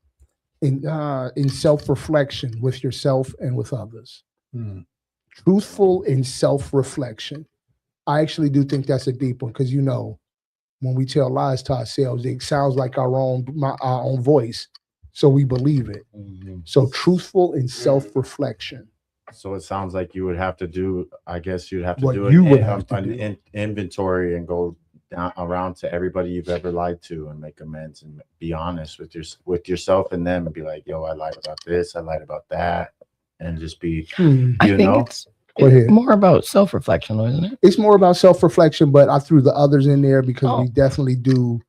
in self-reflection with yourself and with others? Truthful in self-reflection. I actually do think that's a deep one because when we tell lies to ourselves, it sounds like our own voice, so we believe it. So truthful in self-reflection. So it sounds like you would have to do, I guess you'd have to What do you would have to do. an inventory and go down around to everybody you've ever lied to and make amends and be honest with yourself and them and be like, yo, I lied about this, I lied about that, and just be, I think it's Go ahead. more about self-reflection, isn't it? It's more about self-reflection, but I threw the others in there because we definitely do,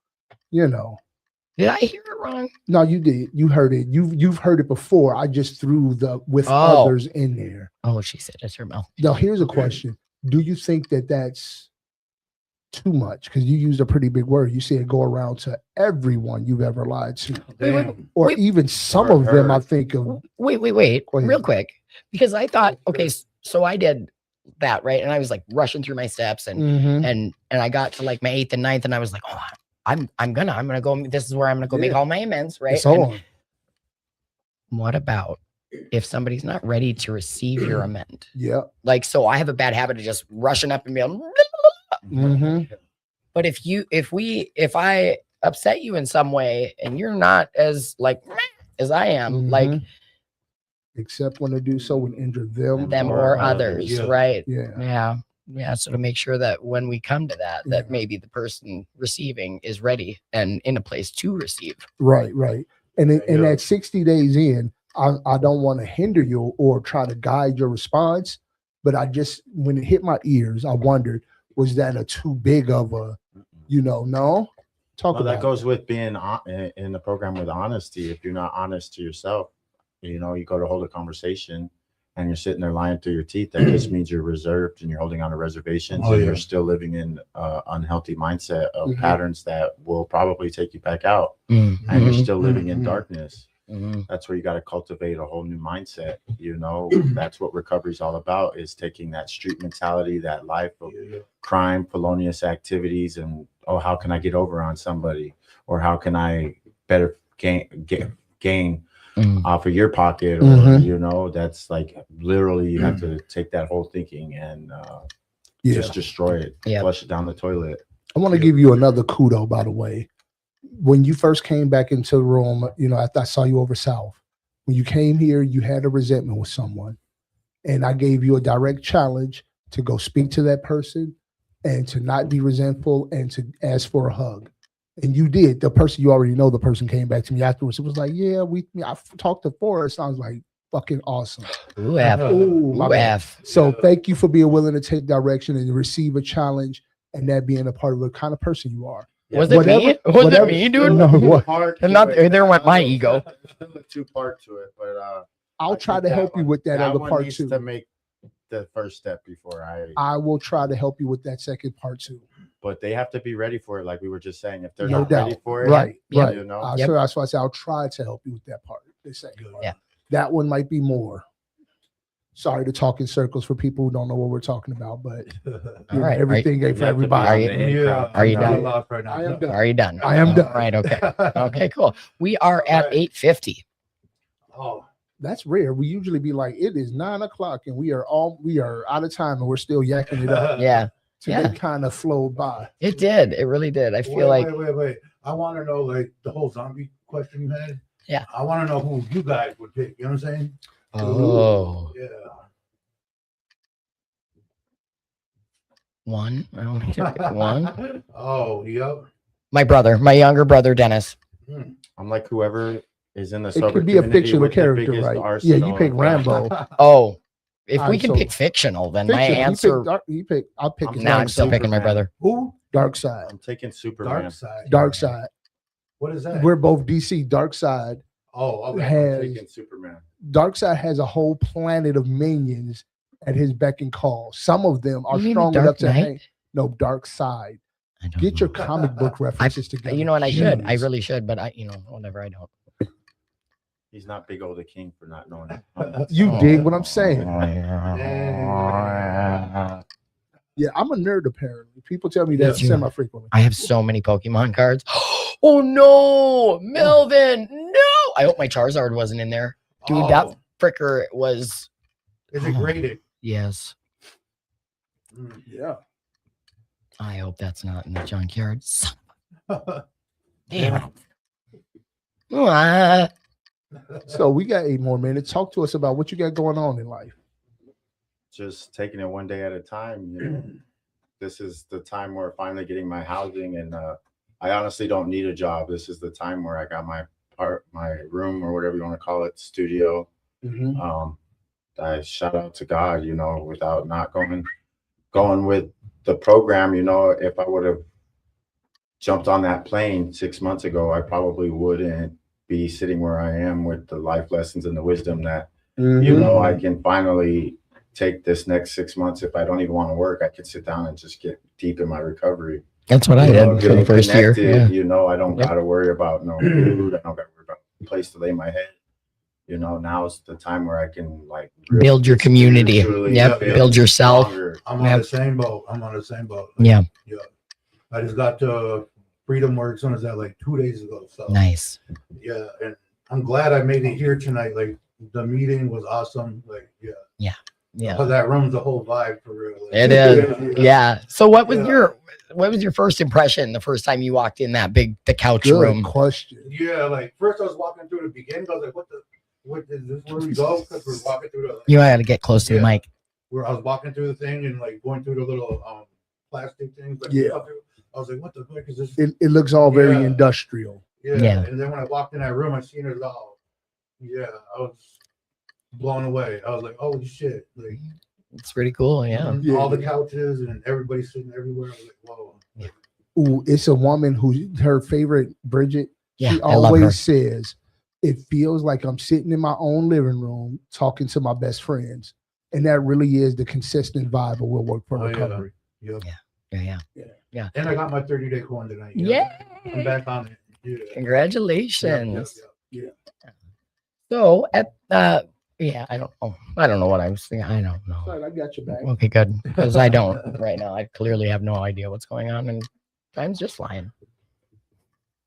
Did I hear it wrong? No, you did. You heard it. You've heard it before. I just threw the with others in there. Oh, she said it's her mouth. Now, here's a question. Do you think that that's too much? Because you used a pretty big word. You said go around to everyone you've ever lied to. Or even some of them, I think of. Wait, real quick. Because I thought, okay, so I did that, right? And I was like rushing through my steps and I got to like my 8th and 9th and I was like, oh, I'm gonna go, this is where I'm gonna go make all my amends, right? So what about if somebody's not ready to receive your amend? Yeah. Like, so I have a bad habit of just rushing up and being, but if I upset you in some way and you're not as like as I am, like, except when they do so would injure them or others, right? Yeah. So to make sure that when we come to that, that maybe the person receiving is ready and in a place to receive. Right. And at 60 days in, I don't want to hinder you or try to guide your response, but I just, when it hit my ears, I wondered, was that a too big of a, no? Talk about that goes with being in the program with honesty. If you're not honest to yourself, you go to hold a conversation and you're sitting there lying through your teeth, that just means you're reserved and you're holding on to reservations and you're still living in unhealthy mindset of patterns that will probably take you back out and you're still living in darkness. That's where you got to cultivate a whole new mindset. That's what recovery is all about, is taking that street mentality, that life of crime, felonious activities, and how can I get over on somebody, or how can I better gain off of your pocket, or that's like literally you have to take that whole thinking and just destroy it, flush it down the toilet. I want to give you another kudo, by the way. When you first came back into the room, after I saw you over South, when you came here, you had a resentment with someone, and I gave you a direct challenge to go speak to that person and to not be resentful and to ask for a hug. And you did. The person you already know, the person came back to me afterwards. It was like, yeah, I talked to Forrest. I was like, fucking awesome. Ooh, F. Ooh, my Ooh, bad. F. So thank you for being willing to take direction and receive a challenge, and that being a part of the kind of person you are. Was it me? Was it me, dude? No, what? And not there went my ego. There's still a two-part to it, but I'll I try think to help you with that other one part needs too. to make the first step before I will try to help you with that second part too. but they have to be ready for it, like we were just saying. If they're No not doubt. ready for it, Right, Yep. right. you know, Yep. So that's why I say I'll try to help you with that part. The second part. Yeah. That one might be more. Sorry to talk in circles for people who don't know what we're talking about, but All right. everything ain't for You have to be everybody. on the in crowd. Are you No. done? Right now. I am done. Are you done? I am done. All right. Okay. Okay, cool. We are at 8:50. Oh, That's rare. We usually be like, it is 9 o'clock and we are out of time and we're still yakking it up. Yeah, Today Yeah. kind of flowed by. it did. It really did. I feel like wait. I want to know like the whole zombie question you had. Yeah. I want to know who you guys would pick. You know what I'm saying? oh, Yeah. one. I only took one. Oh, yep. My brother, my younger brother, Dennis. I'm like whoever is in the It sober could be a community fictional with the character, biggest right? Yeah, you arsenal pick of- Rambo. Oh, if we Alright, can so- pick fictional, then my Fiction. answer. I'll pick I'm his No, dark I'm still side. picking my Superman. brother. Who? Dark side. I'm taking Superman. Dark side. Dark side. What is that? We're both DC. Dark side Oh, okay. I'm has taking Superman. Dark side has a whole planet of minions at his beck and call. Some of them are You mean strong the enough Dark to Knight? hang. No, Dark side. I don't Get your know. comic book references together. You know, and I should. I Jeez. really should, but whatever. I don't. He's not Big O the King for not knowing it. You dig what I'm saying? I Yeah, I'm a nerd apparently. People tell me that Yeah. semi frequently. have so many Pokemon cards. Oh no, Melvin! No, I hope my Charizard wasn't in there, dude. That Oh, fricker was. is it graded? Yes, Yeah. I hope that's not in the junkyard. Son of a- Damn it. Ah. So we got 8 more minutes. Talk to us about what you got going on in life. Just taking it one day at a time. You know, this is the time where finally getting my housing, and I honestly don't need a job. This is the time where I got my room or whatever you want to call it, studio. I shout out to God, you know, without not going with the program. You know, if I would have jumped on that plane 6 months ago, I probably wouldn't be sitting where I am with the life lessons and the wisdom that, you know, I can finally take this next 6 months. If I don't even want to work, I can sit down and just get deep in my recovery. That's what I You know, did for the getting first year. connected, Yeah. You know, I don't Yep. got to worry about no food. I don't got to worry about a place to lay my head. You know, now's the time where I can like really Build your community. spiritually Yep. feel Build yourself. stronger. I'm on Yep. the same boat. Yeah. Yeah. I just got to Freedom Works. When was that? Like 2 days ago. So Nice. yeah, and I'm glad I made it here tonight. Like the meeting was awesome. Like Yeah. because that room's a whole vibe for real. Like, It is. Yeah. So what was Yeah. your first impression the first time you walked in the couch Good room? question. Yeah, like first I was walking through the beginning. I was like, what is this? Where we go? Because we're walking through the. You got to get close to the Yeah. mic. Where I was walking through the thing and like going through the little plastic things. Like, Yeah. I was like, what the fuck is this? It looks all very Yeah. industrial. Yeah. And then when I walked in that room, I seen it all. Yeah, I was blown away. I was like, holy shit! Like It's pretty cool. Yeah. Yeah. all the couches and everybody sitting everywhere. I was like, whoa. Ooh, it's a woman who her favorite, Bridget. Yeah. She I love her. always says, it feels like I'm sitting in my own living room talking to my best friends. And that really is the consistent vibe of Will Work for Oh, yeah. Recovery. Yep. Yeah. And I got my 30-day coin tonight. Yeah. I'm back on it. Yeah. Congratulations. Yeah. So at yeah, I don't know what I was thinking. I don't know. Sorry, I got your back. Okay, good. Because I don't right now. I clearly have no idea what's going on, and time's just flying.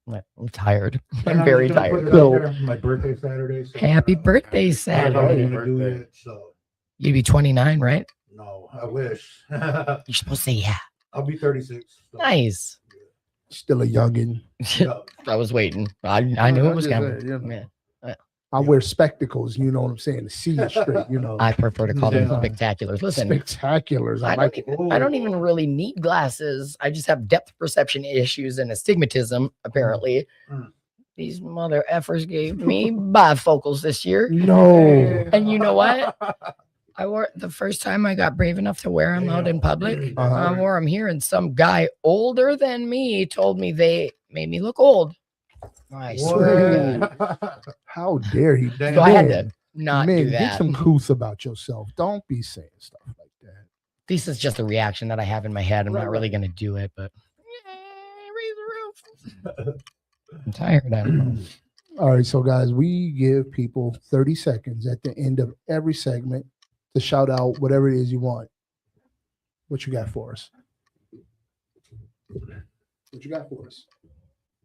I'm tired. And I'm very just gonna put tired. it So- out there, my birthday Saturday. So Happy birthday, I don't know Saturday. what Happy I'm gonna do birthday. yet, so You'd be 29, right? no, I wish. You're supposed to say yeah. I'll be 36. So. Nice. Still a youngin. Yeah. I was waiting. I knew it was I'm just coming. saying, Yeah. I wear spectacles, you know what I'm saying, to see it straight, you know. I prefer to call them Yeah. spectaculars. Listen, Spectaculars. I I like don't, it. even, I don't even really need glasses. I just have depth perception issues and astigmatism, apparently. Mm. These mother effers gave me bifocals this year. No. And you know what? I wore the first time I got brave enough to wear them out in public. I wore them here, and some guy older than me told me they made me look old. I swear to God. How dare he? So I had Man, to not man, do get that. some couth about yourself. Don't be saying stuff like that. This is just a reaction that I have in my head. I'm Right, not really right. going to do it, but raise the roof. I'm tired. I don't know. All right, so guys, we give people 30 seconds at the end of every segment to shout out whatever it is you want. What you got for us? What you got for us?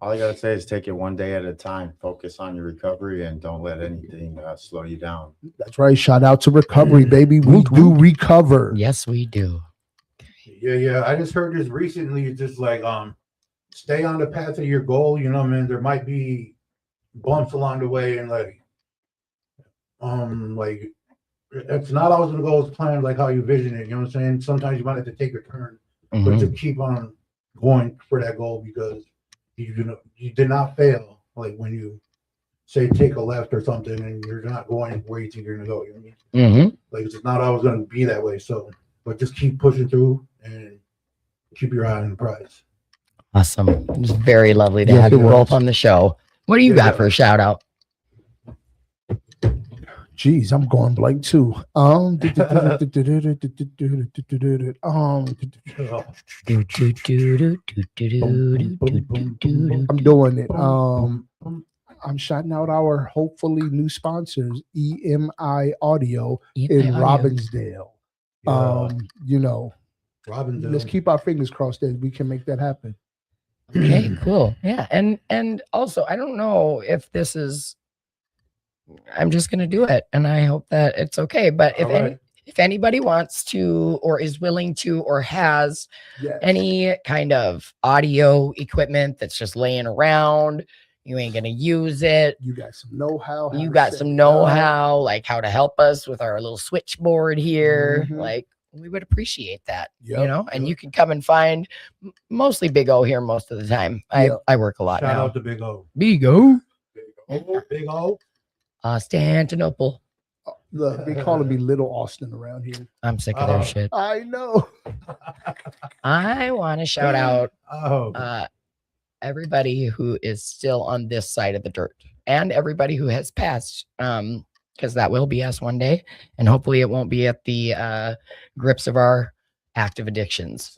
All I gotta say is take it one day at a time. Focus on your recovery and don't let anything slow you down. That's right. Shout out to recovery, baby. We do recover. Yes, we do. Yeah. I just heard this recently. It's just like stay on the path of your goal. You know, man, there might be bumps along the way, and like it's not always gonna go as planned, like how you vision it. You know what I'm saying? Sometimes you might have to take a turn, but Mhm. to keep on going for that goal because you did not fail. Like when you say take a left or something and you're not going where you think you're gonna go. You know what I mean? Mhm. Like it's not always gonna be that way. So, but just keep pushing through and keep your eye on the prize. Awesome. It's very lovely to Yes, have it you was. both on the show. What do you got for a shout out? Jeez, I'm going blank too. I'm doing it. I'm shouting out our hopefully new sponsors, EMI Audio in Robbinsdale. You know, Robin, let's keep our fingers crossed that we can make that happen. Okay, cool. Yeah. And also, I don't know if this is, I'm just going to do it, and I hope that it's okay. But if anybody wants to or is willing to or has any kind of audio equipment that's just laying around, you ain't going to use it. You got some know-how. You got some know-how, like how to help us with our little switchboard here. Mhm. Like, we would appreciate that, you Yep, know, and you can come and find mostly Big O here most of the time. Yep. I work a lot shout now. out to Big O. Big O. Big O. Constantinople. Look, they calling me Little Austin around here. I'm sick of their Oh. shit. I know. I want to shout out Oh, everybody who is still on this side of the dirt and everybody who has passed. Because that will be us one day, and hopefully it won't be at the grips of our active addictions.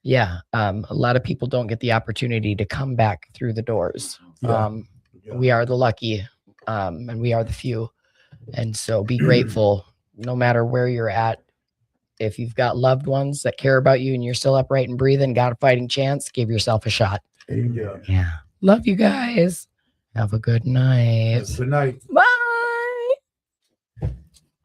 Yeah, a lot of people don't get the opportunity to come back through the doors. Yeah. We are the lucky, and we are the few, and so be grateful no matter where you're at. If you've got loved ones that care about you and you're still upright and breathing, got a fighting chance, give yourself a shot. Amen. Yeah, love you guys. Have a good night. good night. Bye.